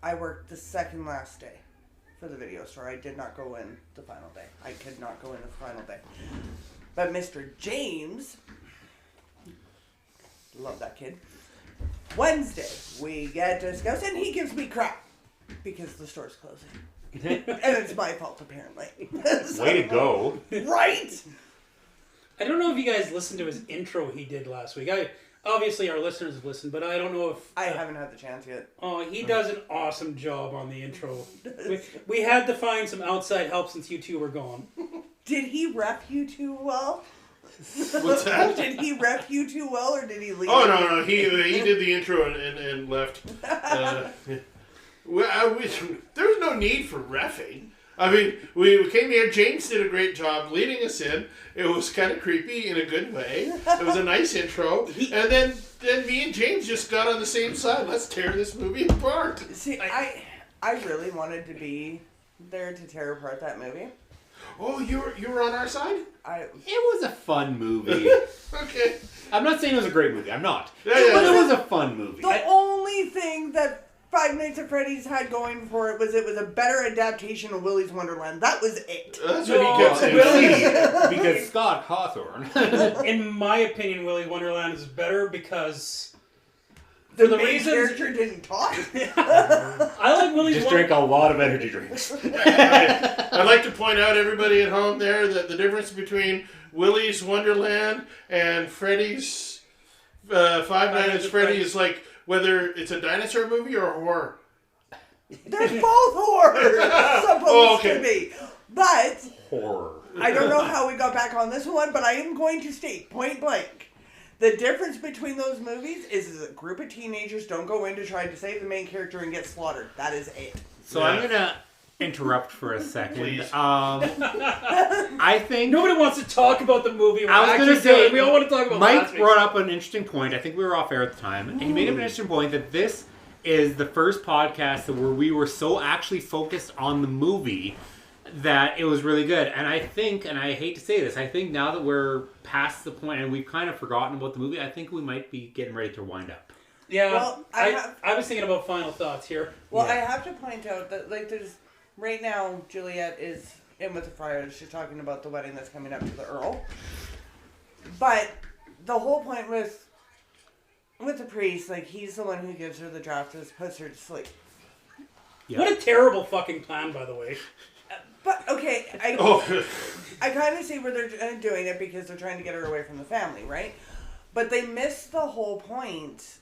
I worked the second last day for the video store. I did not go in the final day. I could not go in the final day. But Mr. James, love that kid. Wednesday, we get discussed, and he gives me crap because the store's closing. And it's my fault, apparently. So, way to go. Right? I don't know if you guys listened to his intro he did last week. Obviously, our listeners have listened, but I don't know if... I haven't had the chance yet. Oh, he does an awesome job on the intro. We had to find some outside help since you two were gone. Did he rep you too well? What's that? Did he rep you too well, or did he leave? Oh, no. He did the intro and left. There was no need for reffing. I mean, we came here. James did a great job leading us in. It was kind of creepy in a good way. It was a nice intro. And then me and James just got on the same side. Let's tear this movie apart. See, I really wanted to be there to tear apart that movie. Oh, you were on our side? It was a fun movie. Okay. I'm not saying it was a great movie. I'm not. Yeah. But it was a fun movie. The only thing that Five Nights at Freddy's had going for it was a better adaptation of Willy's Wonderland. That was it. That's what he kept saying. Willy, because Scott Hawthorne. In my opinion, Willy's Wonderland is better because... The main character didn't talk. I like Willy's Just drank a lot of energy drinks. I'd like to point out, everybody at home there, that the difference between Willy's Wonderland and Freddy's Five Nights at Freddy is like whether it's a dinosaur movie or a horror. There's both horrors supposed to be. But Horror. I don't know how we got back on this one, but I am going to state point blank. The difference between those movies is a group of teenagers don't go in to try to save the main character and get slaughtered. That is it. So I'm gonna interrupt for a second. Please. I think Nobody wants to talk about the movie. I was going to say, we all want to talk about Mike last brought week's. up an interesting point. I think we were off air at the time, and he made up an interesting point that this is the first podcast where we were so actually focused on the movie that it was really good. And I think, and I hate to say this, I think now that we're past the point and we've kind of forgotten about the movie, I think we might be getting ready to wind up. Yeah, Well, I was thinking about final thoughts here. Well, Yeah. I have to point out that, like, there's... Right now, Juliet is in with the friars. She's talking about the wedding that's coming up to the Earl. But the whole point with the priest, like, he's the one who gives her the draft that puts her to sleep. Yeah. What a terrible fucking plan, by the way. But, okay, Oh, I kind of see where they're doing it because they're trying to get her away from the family, right? But they miss the whole point.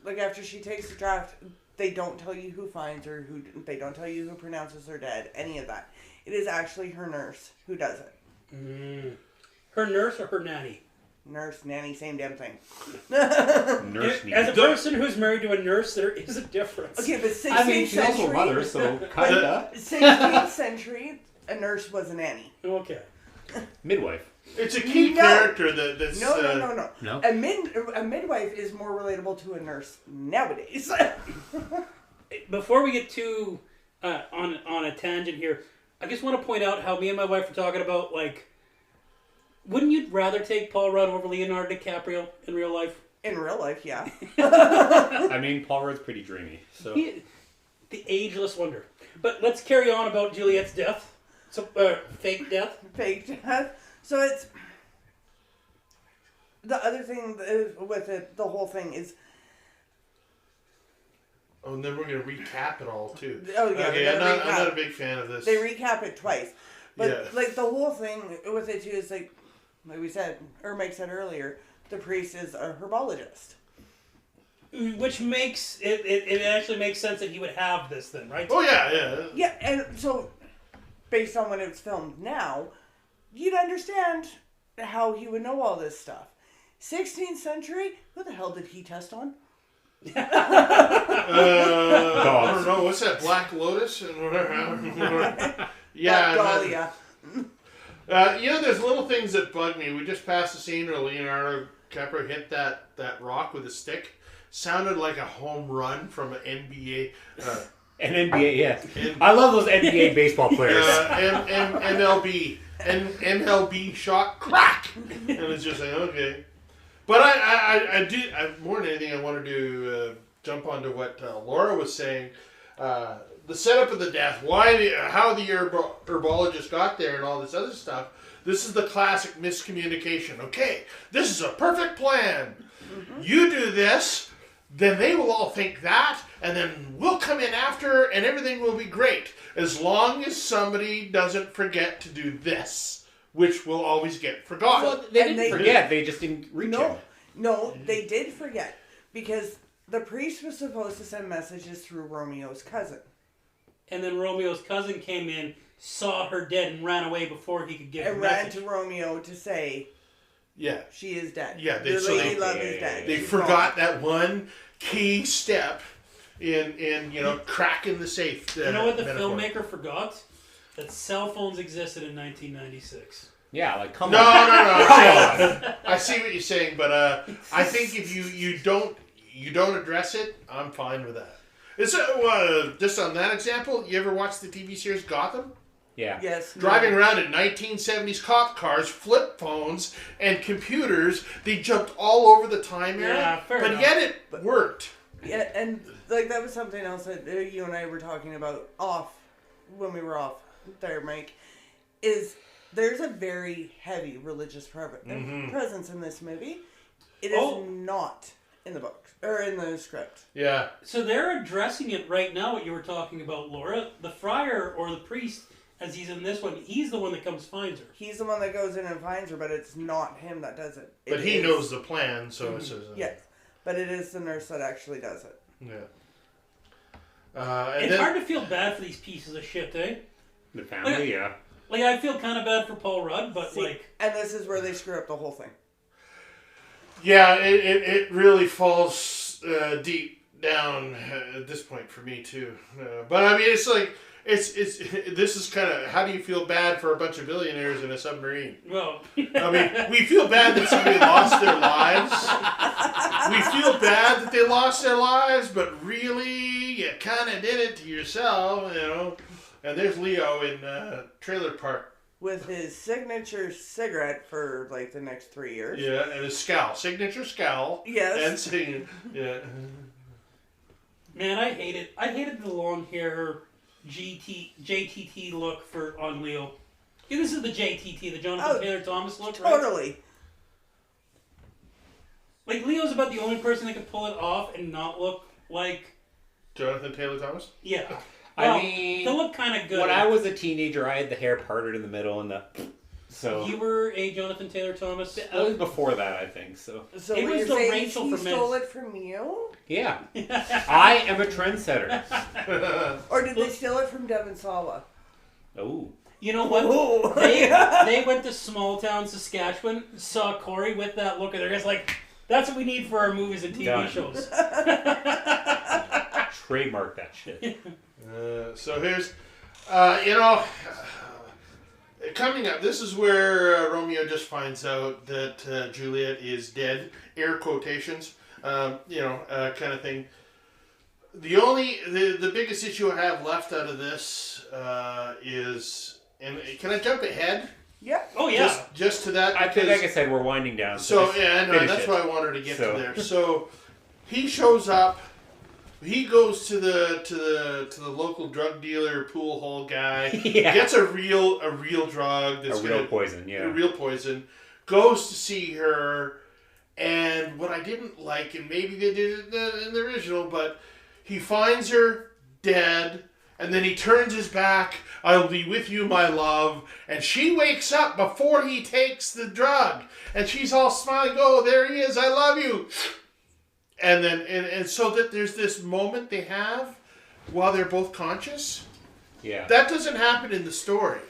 Like, after she takes the draft, they don't tell you who finds her, they don't tell you who pronounces her dead, any of that. It is actually her nurse who does it. Her nurse or her nanny? Nurse, nanny, same damn thing. Nurse As a person who's married to a nurse, there is a difference. Okay, but 16th I mean, she's century... also a mother, so kinda. 16th century, a nurse was a nanny. Okay. Midwife. it's a key No. character that's... No. No? A midwife is more relatable to a nurse nowadays. Before we get too on a tangent here, I just want to point out how me and my wife were talking about, like, wouldn't you rather take Paul Rudd over Leonardo DiCaprio in real life? In real life, yeah. I mean, Paul Rudd's pretty dreamy, so... The ageless wonder. But let's carry on about Juliet's death. So, fake death. Fake death. So it's... The other thing with it, the whole thing is... Oh, and then we're going to recap it all, too. Oh, yeah, Okay, they're I'm gonna not, recap. I'm not a big fan of this. They recap it twice. But, Yeah. like, the whole thing with it, too, is, like we said, or Mike said earlier, the priest is a herbologist. Which makes it actually makes sense that he would have this then, right? Oh, yeah. Yeah, and so, based on when it was filmed now, you'd understand how he would know all this stuff. 16th century? Who the hell did he test on? I don't know. What's that? Black Lotus? Yeah. Dahlia. There's little things that bug me. We just passed the scene where Leonardo DiCaprio hit that rock with a stick. Sounded like a home run from an NBA. An NBA, yeah. I love those NBA baseball players. MLB. MLB shot. Crack! And it's just like, okay. But I more than anything, I wanted to jump onto what Laura was saying. The setup of the death, how the herbologist got there and all this other stuff. This is the classic miscommunication. Okay, this is a perfect plan. Mm-hmm. You do this, then they will all think that, and then we'll come in after, and everything will be great. As long as somebody doesn't forget to do this, which will always get forgotten. Well, they didn't forget, they just didn't reach him. No, they did forget. Because the priest was supposed to send messages through Romeo's cousin. And then Romeo's cousin came in, saw her dead, and ran away before he could get her And ran message. to Romeo to say, Yeah. she is dead. Yeah, Your lady love is dead. They She's forgot gone. that one key step in cracking the safe. You know what the metaphor. filmmaker forgot? That cell phones existed in 1996. Yeah, like, come No. on. I see what you're saying, but I think if you don't address it, I'm fine with that. It's just on that example. You ever watch the TV series Gotham? Yeah. Yes. Driving around in 1970s cop cars, flip phones, and computers, they jumped all over the time era. Yeah, fair but enough. yet it worked. Yeah, and like that was something else that you and I were talking about when we were off there, Mike, is there's a very heavy religious presence in this movie. It is not in the book or in the script. Yeah. So they're addressing it right now, what you were talking about, Laura. The friar or the priest, as he's in this one, he's the one that comes finds her. He's the one that goes in and finds her, but it's not him that does it. But he knows the plan, so it's Yes, but it is the nurse that actually does it. yeah. It's hard to feel bad for these pieces of shit, eh? The family, yeah. Like, I feel kind of bad for Paul Rudd, but And this is where they screw up the whole thing. Yeah, it really falls deep down at this point for me too. But I mean, it's like it's this is kind of, how do you feel bad for a bunch of billionaires in a submarine? Well, I mean, we feel bad that somebody lost their lives. We feel bad that they lost their lives, but really, you kind of did it to yourself, you know. And there's Leo in Trailer Park. With his signature cigarette for like the next 3 years. Yeah, and his scowl, signature scowl. Yes. And singing. Yeah. man, I hated the long hair JTT look on Leo. Yeah, this is the JTT, the Jonathan Taylor Thomas look, right? Totally. Like, Leo's about the only person that could pull it off and not look like... Jonathan Taylor Thomas? Yeah. I Well, mean, they look kind of good. when I was a teenager, I had the hair parted in the middle and the... So... You were a Jonathan Taylor Thomas? It was before that, I think, so... So It what was you're the saying Rachel he from stole Men's. it from you? Yeah. I am a trendsetter. Or did they steal it from Devon Sawa? Oh. You know what? Ooh. They went to small town Saskatchewan, saw Corey with that look, and they're just like, that's what we need for our movies and TV Done. shows. Trademark that shit. So here's, coming up, this is where Romeo just finds out that Juliet is dead, air quotations, kind of thing. The biggest issue I have left out of this is, and can I jump ahead? Yeah. Oh, yeah. Just to that? I think, like I said, we're winding down. So just yeah, I know, finish that's it. why I wanted to get So. to there. So he shows up. He goes to the local drug dealer, pool hall guy. Yeah. Gets a real drug. That's A real poison, yeah. A real poison. Goes to see her, and what I didn't like, and maybe they did it in the original, but he finds her dead. And then he turns his back, I'll be with you, my love. And she wakes up before he takes the drug. And she's all smiling, oh, there he is, I love you. And then, and so that there's this moment they have while they're both conscious. Yeah. That doesn't happen in the story.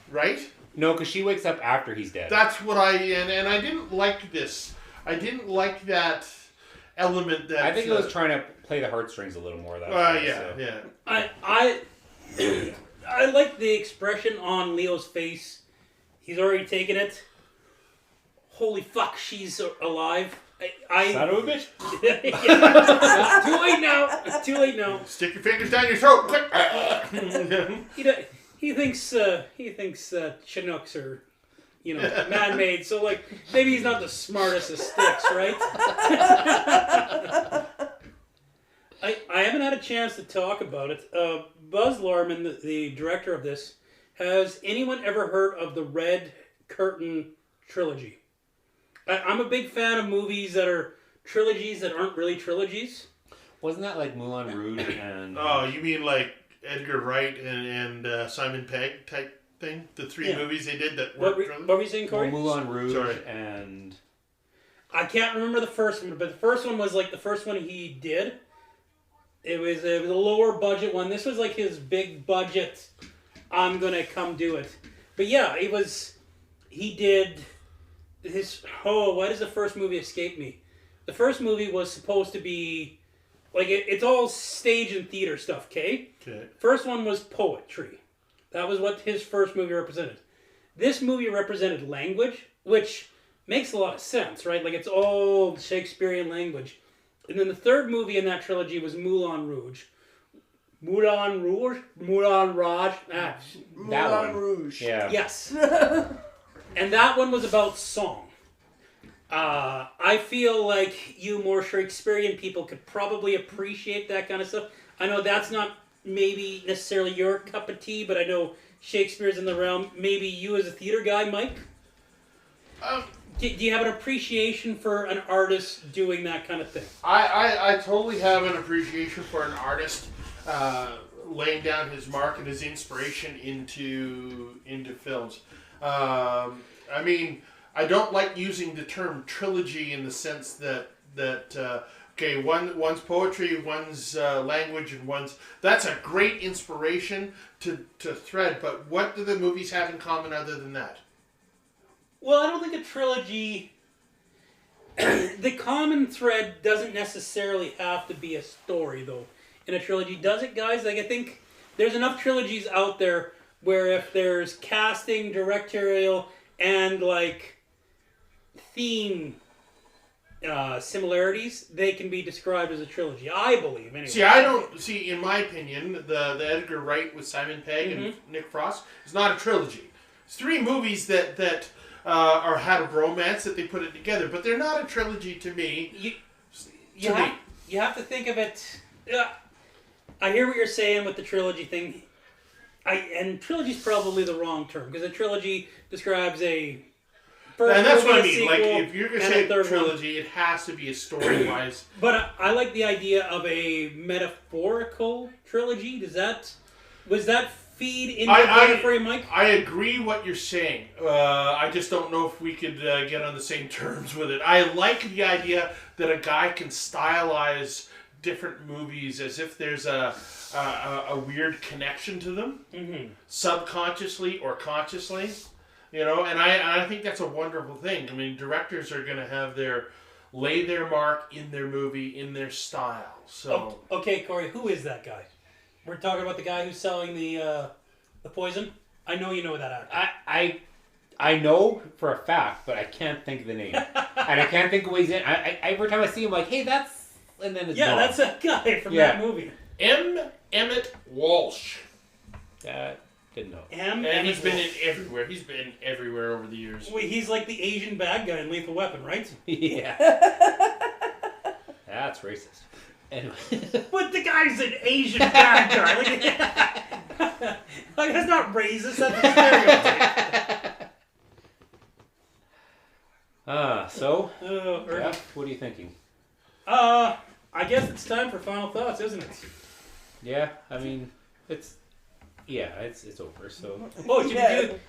Right? No, because she wakes up after he's dead. That's what and I didn't like this. I didn't like that element that... I think it was trying to play the heartstrings a little more. That yeah. I like the expression on Leo's face. He's already taken it. Holy fuck, she's alive. Son of a bitch. Too late now. Stick your fingers down your throat, quick! He thinks Chinooks are, man-made. So like maybe he's not the smartest of sticks, right? I haven't had a chance to talk about it. Buzz Luhrmann, the director of this, has anyone ever heard of the Red Curtain trilogy? I'm a big fan of movies that are trilogies that aren't really trilogies. Wasn't that like Moulin Rouge and... Oh, you mean like Edgar Wright and Simon Pegg type thing? The three movies they did that weren't trilogies? What were you saying, Corey? Well, Moulin Rouge Sorry. and... I can't remember the first one, but the first one was like the first one he did. It was a lower budget one. This was like his big budget, I'm gonna come do it. But yeah, he did his, why does the first movie escape me? The first movie was supposed to be, like, it's all stage and theater stuff, okay? Okay. First one was poetry. That was what his first movie represented. This movie represented language, which makes a lot of sense, right? Like, it's all Shakespearean language. And then the third movie in that trilogy was Moulin Rouge. Moulin Rouge? Moulin Rouge? That Moulin one. Rouge. Yeah. Yes. And that one was about song. I feel like you more Shakespearean people could probably appreciate that kind of stuff. I know that's not maybe necessarily your cup of tea, but I know Shakespeare's in the realm. Maybe you as a theater guy, Mike? Do you have an appreciation for an artist doing that kind of thing? I totally have an appreciation for an artist laying down his mark and his inspiration into films. I mean, I don't like using the term trilogy in the sense that one's poetry, one's language, and that's a great inspiration to thread. But what do the movies have in common other than that? Well, I don't think a trilogy... the common thread doesn't necessarily have to be a story, though, in a trilogy. Does it, guys? Like, I think there's enough trilogies out there where if there's casting, directorial, and, like, theme similarities, they can be described as a trilogy. I believe, anyway. See, I don't see. In my opinion, the Edgar Wright with Simon Pegg and Nick Frost is not a trilogy. It's 3 movies that had a romance that they put it together, but they're not a trilogy to me. You have to think of it. I hear what you're saying with the trilogy thing. And trilogy's probably the wrong term, because a trilogy describes a. And that's what I mean. Sequel, like, if you're going to say trilogy, one. it has to be a story-wise. But I like the idea of a metaphorical trilogy. Was that feed into the for you, Mike? I agree what you're saying. I just don't know if we could get on the same terms with it. I like the idea that a guy can stylize different movies as if there's a weird connection to them, subconsciously or consciously. You know, and I think that's a wonderful thing. I mean, directors are going to have lay their mark in their movie, in their style. So okay, Corey, who is that guy? We're talking about the guy who's selling the poison. I know you know that actor. I know for a fact, but I can't think of the name, and I can't think of what he's in. Every time I see him, like, hey, that's, and then it's gone. that's that guy from that movie. Emmett Walsh. Didn't know. And he's been in everywhere. He's been everywhere over the years. Wait, he's like the Asian bad guy in Lethal Weapon, right? Yeah. That's racist. Anyway. But the guy's an Asian bad guy. Like, that's not racist. That's a stereotype. So? Yeah, what are you thinking? I guess it's time for final thoughts, isn't it? Yeah, I mean, it's over, so. Oh,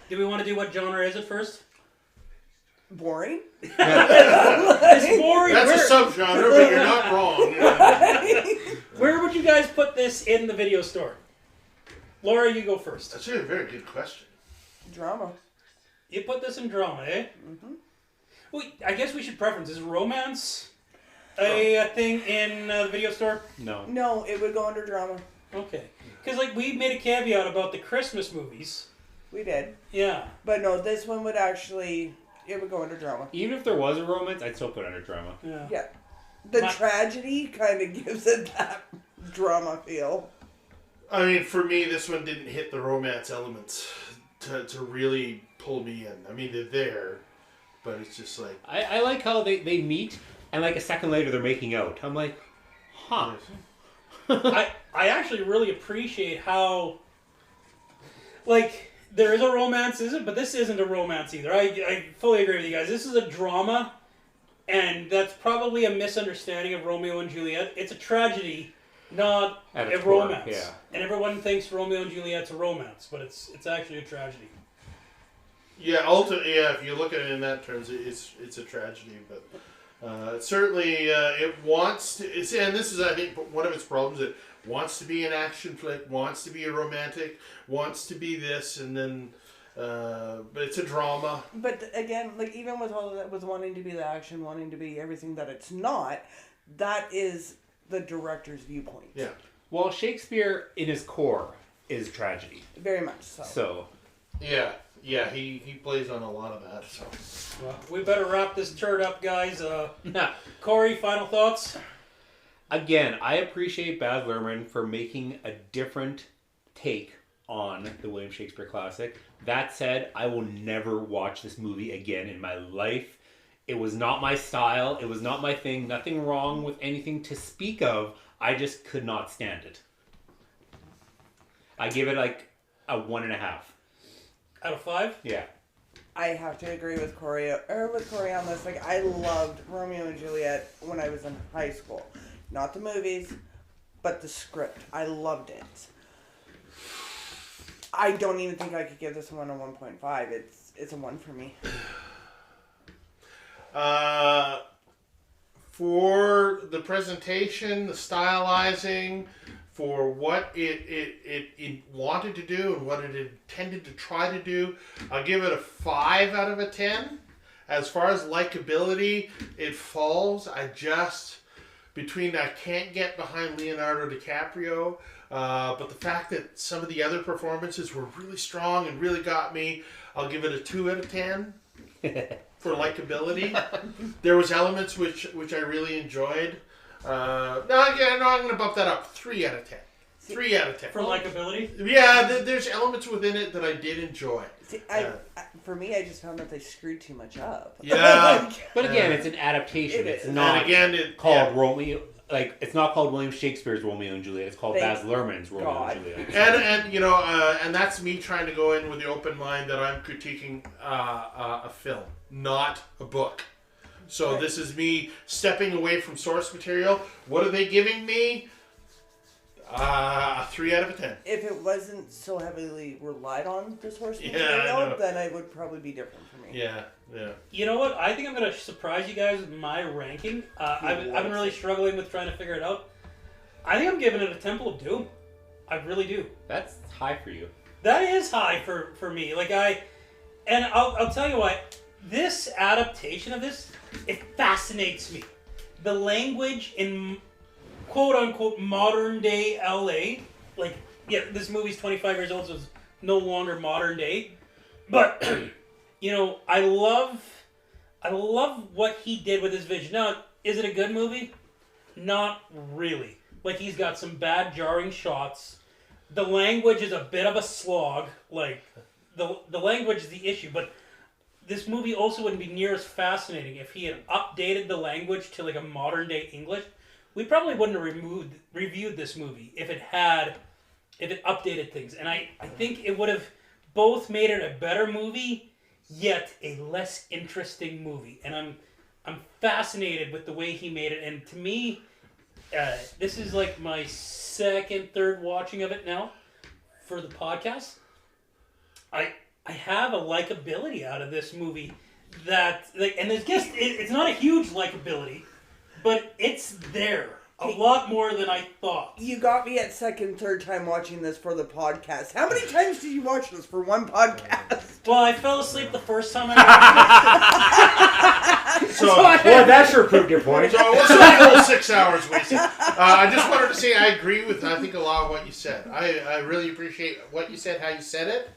do we want to do what genre is it first? Boring? It's boring. That's a subgenre, but you're not wrong. Where would you guys put this in the video store? Laura, you go first. That's a very good question. Drama. You put this in drama, eh? Mm-hmm. Well, I guess we should preference. Is romance a thing in the video store? No. No, it would go under drama. Okay. Because, like, we made a caveat about the Christmas movies. We did. Yeah. But no, this one would actually, it would go under drama. Even if there was a romance, I'd still put it under drama. Yeah. The tragedy kind of gives it that drama feel. I mean, for me, this one didn't hit the romance elements to really pull me in. I mean, they're there, but it's just like... I like how they meet, and like a second later they're making out. I'm like, huh. I actually really appreciate how, like, there is a romance, but this isn't a romance either. I fully agree with you guys. This is a drama, and that's probably a misunderstanding of Romeo and Juliet. It's a tragedy, not a romance. Yeah. And everyone thinks Romeo and Juliet's a romance, but it's actually a tragedy. Yeah, ultimately, if you look at it in that terms, it's a tragedy, but... certainly, it wants to... and this is, I think, one of its problems. It wants to be an action flick, wants to be a romantic, wants to be this, and then... but it's a drama. But again, like, even with all of that, with wanting to be the action, wanting to be everything that it's not, that is the director's viewpoint. Yeah. Well, Shakespeare, in his core, is tragedy. Very much so. So... Yeah, he plays on a lot of that, so... Well, we better wrap this turd up, guys. Corey, final thoughts? Again, I appreciate Baz Luhrmann for making a different take on the William Shakespeare classic. That said, I will never watch this movie again in my life. It was not my style. It was not my thing. Nothing wrong with anything to speak of. I just could not stand it. I give it like a 1.5. Out of 5? Yeah. I have to agree with Corey on this. Like, I loved Romeo and Juliet when I was in high school. Not the movies, but the script. I loved it. I don't even think I could give this one a 1.5. It's a 1 for me. For the presentation, the stylizing, for what it wanted to do and what it intended to try to do, I'll give it a 5 out of a 10. As far as likability, it falls. I can't get behind Leonardo DiCaprio, but the fact that some of the other performances were really strong and really got me, I'll give it a 2 out of 10 for likability. There was elements which I really enjoyed. I'm going to bump that up. 3 out of 10. 3 out of 10. For likability? Yeah, there's elements within it that I did enjoy. See, for me, I just found that they screwed too much up. Yeah. But again, it's an adaptation. It's is. not called yeah. Romeo. Like, it's not called William Shakespeare's Romeo and Juliet. It's called BAZ LUHRMANN's Romeo and Juliet. And that's me trying to go in with the open mind that I'm critiquing a film, not a book. So This is me stepping away from source material. What are they giving me? A 3 out of 10. If it wasn't so heavily relied on the source I material, know. then it would probably be different for me. Yeah. You know what? I think I'm going to surprise you guys with my ranking. I've been really struggling with trying to figure it out. I think I'm giving it a Temple of Doom. I really do. That's high for you. That is high for me. I'll tell you what. This adaptation of this, it fascinates me. The language in quote-unquote modern-day LA. This movie's 25 years old, so it's no longer modern day. But, I love what he did with his vision. Now, is it a good movie? Not really. He's got some bad, jarring shots. The language is a bit of a slog. The language is the issue, but this movie also wouldn't be near as fascinating if he had updated the language to a modern-day English. We probably wouldn't have reviewed this movie if it updated things. And I think it would have both made it a better movie, yet a less interesting movie. And I'm fascinated with the way he made it. And to me, this is my second, third watching of it now for the podcast. I have a likability out of this movie that, and it's not a huge likability, but it's there a lot more than I thought. You got me at second, third time watching this for the podcast. How many times did you watch this for one podcast? Well, I fell asleep the first time I watched it. Well, that sure proved your point. So it wasn't a whole 6 hours wasted. I just wanted to say I agree with, I think, a lot of what you said. I really appreciate what you said, how you said it.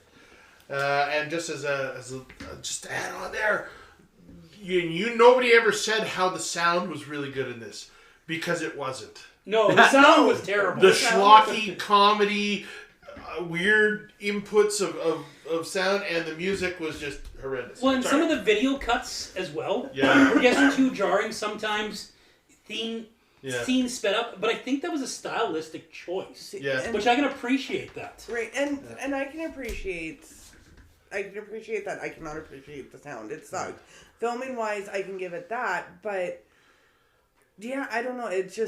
And just just to add on there, nobody ever said how the sound was really good in this, because it wasn't. No, the sound was terrible. The schlocky comedy, weird inputs of sound, and the music was just horrendous. Well, and some of the video cuts as well. Yeah. Were just too jarring sometimes. Scenes sped up, but I think that was a stylistic choice. Yeah. Which I can appreciate that. Right, and I can appreciate that. I cannot appreciate the sound. It sucked. Filming wise, I can give it that, but yeah, I don't know. It's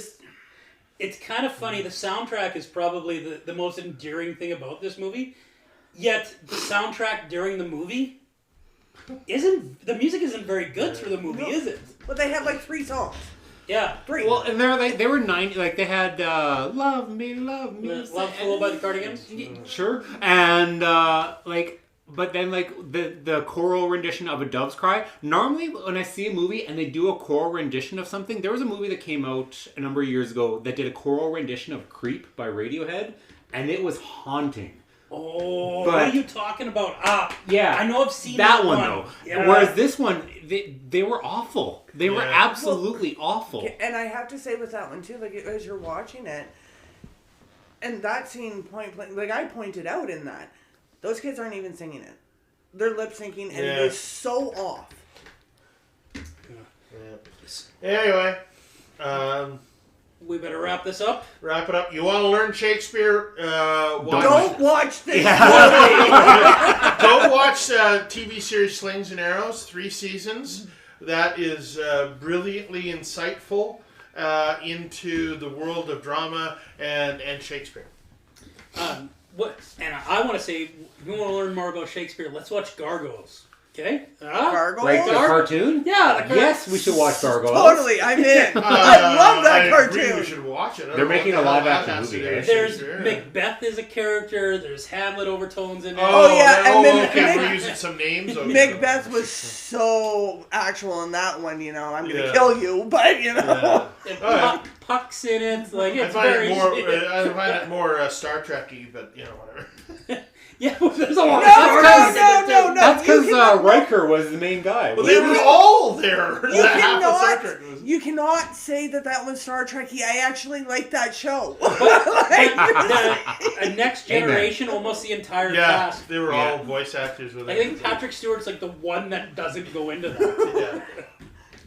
kind of funny. The soundtrack is probably the most endearing thing about this movie. Yet the soundtrack during the movie the music isn't very good through the movie, is it? But they have 3 songs. Yeah. 3. Well, and they were 90. They had "Love Me, Love Me," Love Fool by the Cardigans. Sure, and but then the choral rendition of A Dove's Cry. Normally, when I see a movie and they do a choral rendition of something, there was a movie that came out a number of years ago that did a choral rendition of "Creep" by Radiohead, and it was haunting. Oh, what are you talking about? Yeah, I know I've seen that one though. Yeah. Whereas this one, they were awful. They were absolutely awful. And I have to say with that one too, as you're watching it, and that scene point blank, I pointed out in that, those kids aren't even singing it. They're lip syncing, and it is so off. Anyway, we better wrap this up. Wrap it up. You want to learn Shakespeare? Don't watch this. Go watch TV series Slings and Arrows, 3 seasons. That is brilliantly insightful into the world of drama and Shakespeare. And I want to say, if you want to learn more about Shakespeare, let's watch Gargoyles. Okay. Gargoyle? Like the cartoon? Yeah, the cartoon. Yes, we should watch Gargoyles. Totally, I'm in. I love that I cartoon. agree we should watch it. I don't They're know making what a the hell live-action that has to movie, do eh? with There's Shakespeare. Macbeth is a character. There's Hamlet overtones in it. Oh, yeah, and then okay, we're using some names. Okay. Macbeth was so actual in that one, you know. I'm gonna Yeah. kill you, but you know. Yeah. And Alright. Puck's in it. Like I it's find very. it more Star Trek-y, but you know, whatever. Yeah, well, there's a lot. No, That's because you cannot- Riker was the main guy. Well, they were all there. You Half of Star Trek was. You cannot say that was Star Trek-y. I actually like that show. A Next Generation, almost the entire Yeah, cast. they were all voice actors with it. I think Patrick Stewart's like the one that doesn't go into that. Yeah.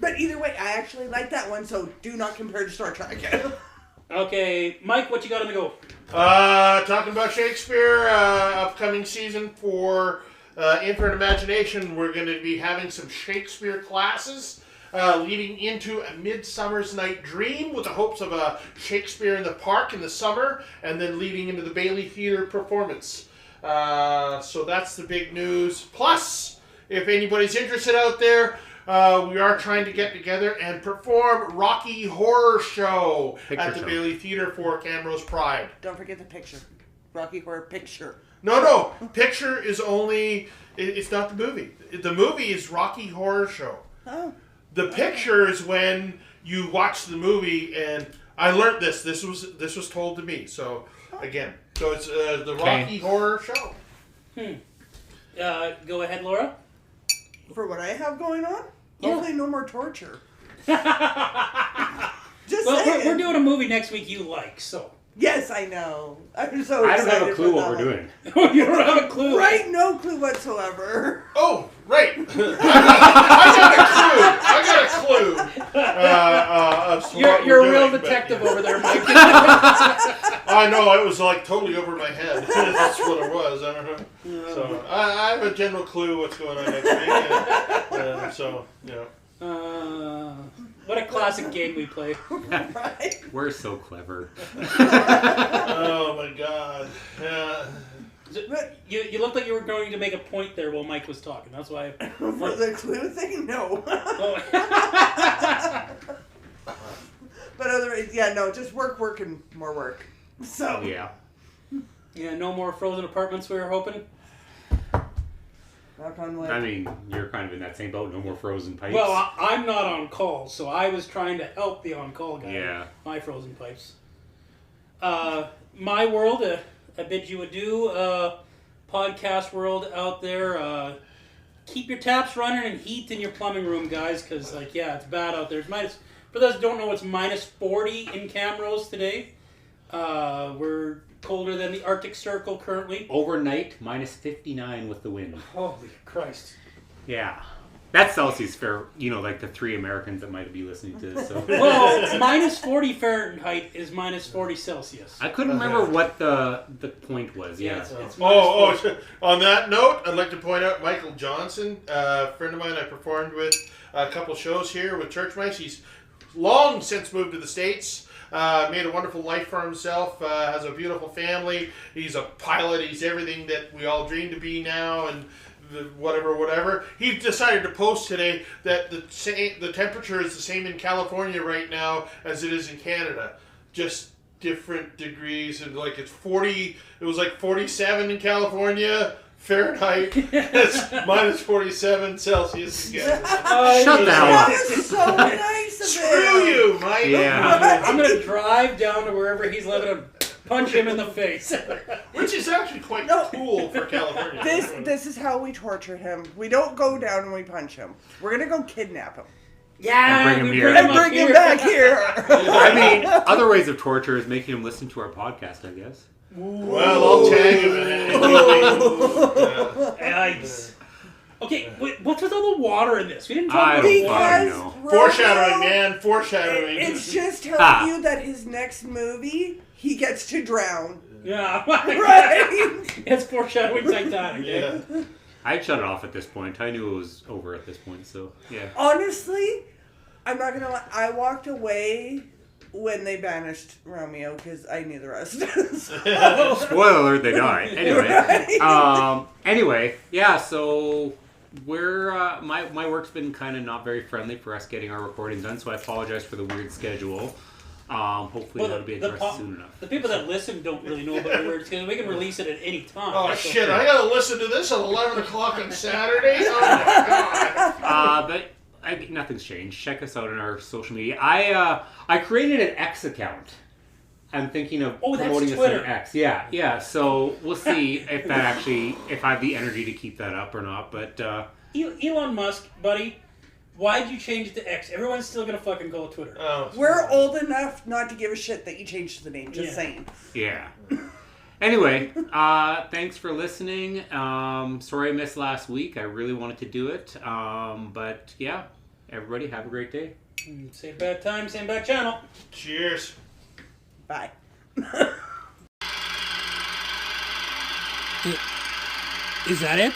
But either way, I actually like that one, so do not compare to Star Trek. Okay, Mike, what you got on the go? Talking about Shakespeare, upcoming season for Infinite Imagination, we're going to be having some Shakespeare classes leading into A Midsummer's Night Dream with the hopes of a Shakespeare in the Park in the summer, and then leading into the Bailey Theatre performance. So that's the big news. Plus, if anybody's interested out there, we are trying to get together and perform Rocky Horror Show at the Bailey Theatre for Camrose Pride. Don't forget the picture. Rocky Horror Picture. No. Picture is only... It's not the movie. The movie is Rocky Horror Show. Oh. The picture is when you watch the movie, and I learned this. This was told to me. So, again. So it's the Rocky Horror Show. Go ahead, Laura. For what I have going on? Yeah. Hopefully no more torture. Just Well, saying. we're doing a movie next week you like, so. Yes, I know. I'm so I excited don't have a clue for what that we're one. doing. You don't have a clue. Right? No clue whatsoever. Oh, right. I got a clue. Of what You're we're a real doing, but, detective yeah. over there, Mike. I know, it was like totally over my head. That's what it was. I don't know. So I have a general clue what's going on next week. So, you know. What a classic game we play. Right? We're so clever. Oh my God. You looked like you were going to make a point there while Mike was talking. That's why. For the clue thing, no. Oh. But otherwise, yeah, no, just work, and more work. So. Yeah. Yeah, no more frozen apartments. We were hoping. Knock on wood. I mean, you're kind of in that same boat. No more frozen pipes. Well, I'm not on call, so I was trying to help the on-call guy. Yeah. with my frozen pipes. My world, I bid you adieu. Podcast world out there. Keep your taps running and heat in your plumbing room, guys, because it's bad out there. It's for those who don't know, it's minus 40 in Camrose today. We're colder than the Arctic Circle currently. Overnight, minus 59 with the wind. Holy Christ. Yeah. That's Celsius for, like the 3 Americans that might be listening to this. So. Well, minus 40 Fahrenheit is minus 40 Celsius. I couldn't remember what the point was. Yeah. It's Oh, on that note, I'd like to point out Michael Johnson, a friend of mine I performed with a couple shows here with Church Mice. He's long since moved to the States. Made a wonderful life for himself, has a beautiful family. He's a pilot. He's everything that we all dream to be now, and whatever. He decided to post today that the temperature is the same in California right now as it is in Canada. Just different degrees, and it's 40. It was 47 in California. Fahrenheit, it's minus 47 Celsius again. Shut the hell up. That was so nice of Screw him. you, Mike. Yeah. I'm going to drive down to wherever he's living and punch him in the face. Which is actually quite cool for California. This is how we torture him. We don't go down and we punch him. We're gonna go kidnap him Yeah, And bring him we here. and up bring him here. back here. I mean, other ways of torture is making him listen to our podcast, I guess. Well, I'll tag him in anything. Yikes. Okay, what's with all the water in this? We didn't talk I about don't water. fucking Because know. Foreshadowing, Romeo, man. Foreshadowing. It's just telling Ah. you that his next movie, he gets to drown. Yeah, Right? It's foreshadowing Titanic. Yeah. I'd shut it off at this point. I knew it was over at this point, so yeah. Honestly, I'm not gonna lie. I walked away when they banished Romeo because I knew the rest. So- Spoiler alert, they die. Anyway. Right? Anyway, yeah, so my work's been kind of not very friendly for us getting our recording done, so I apologize for the weird schedule. Hopefully that'll be addressed soon enough. The people that listen don't really know about the words because we can release it at any time. Oh shit! I gotta listen to this at 11 o'clock on Saturday. Oh my god! But nothing's changed. Check us out on our social media. I created an X account. I'm thinking of promoting this on X. Yeah. So we'll see if I have the energy to keep that up or not. But Elon Musk, buddy, why'd you change it to X? Everyone's still gonna fucking call it Twitter. Oh, We're old enough not to give a shit that you changed the name. Just saying. Yeah. Anyway, thanks for listening. Sorry I missed last week. I really wanted to do it. But yeah, everybody have a great day. Same bad time, same bad channel. cheers. Bye. Is that it?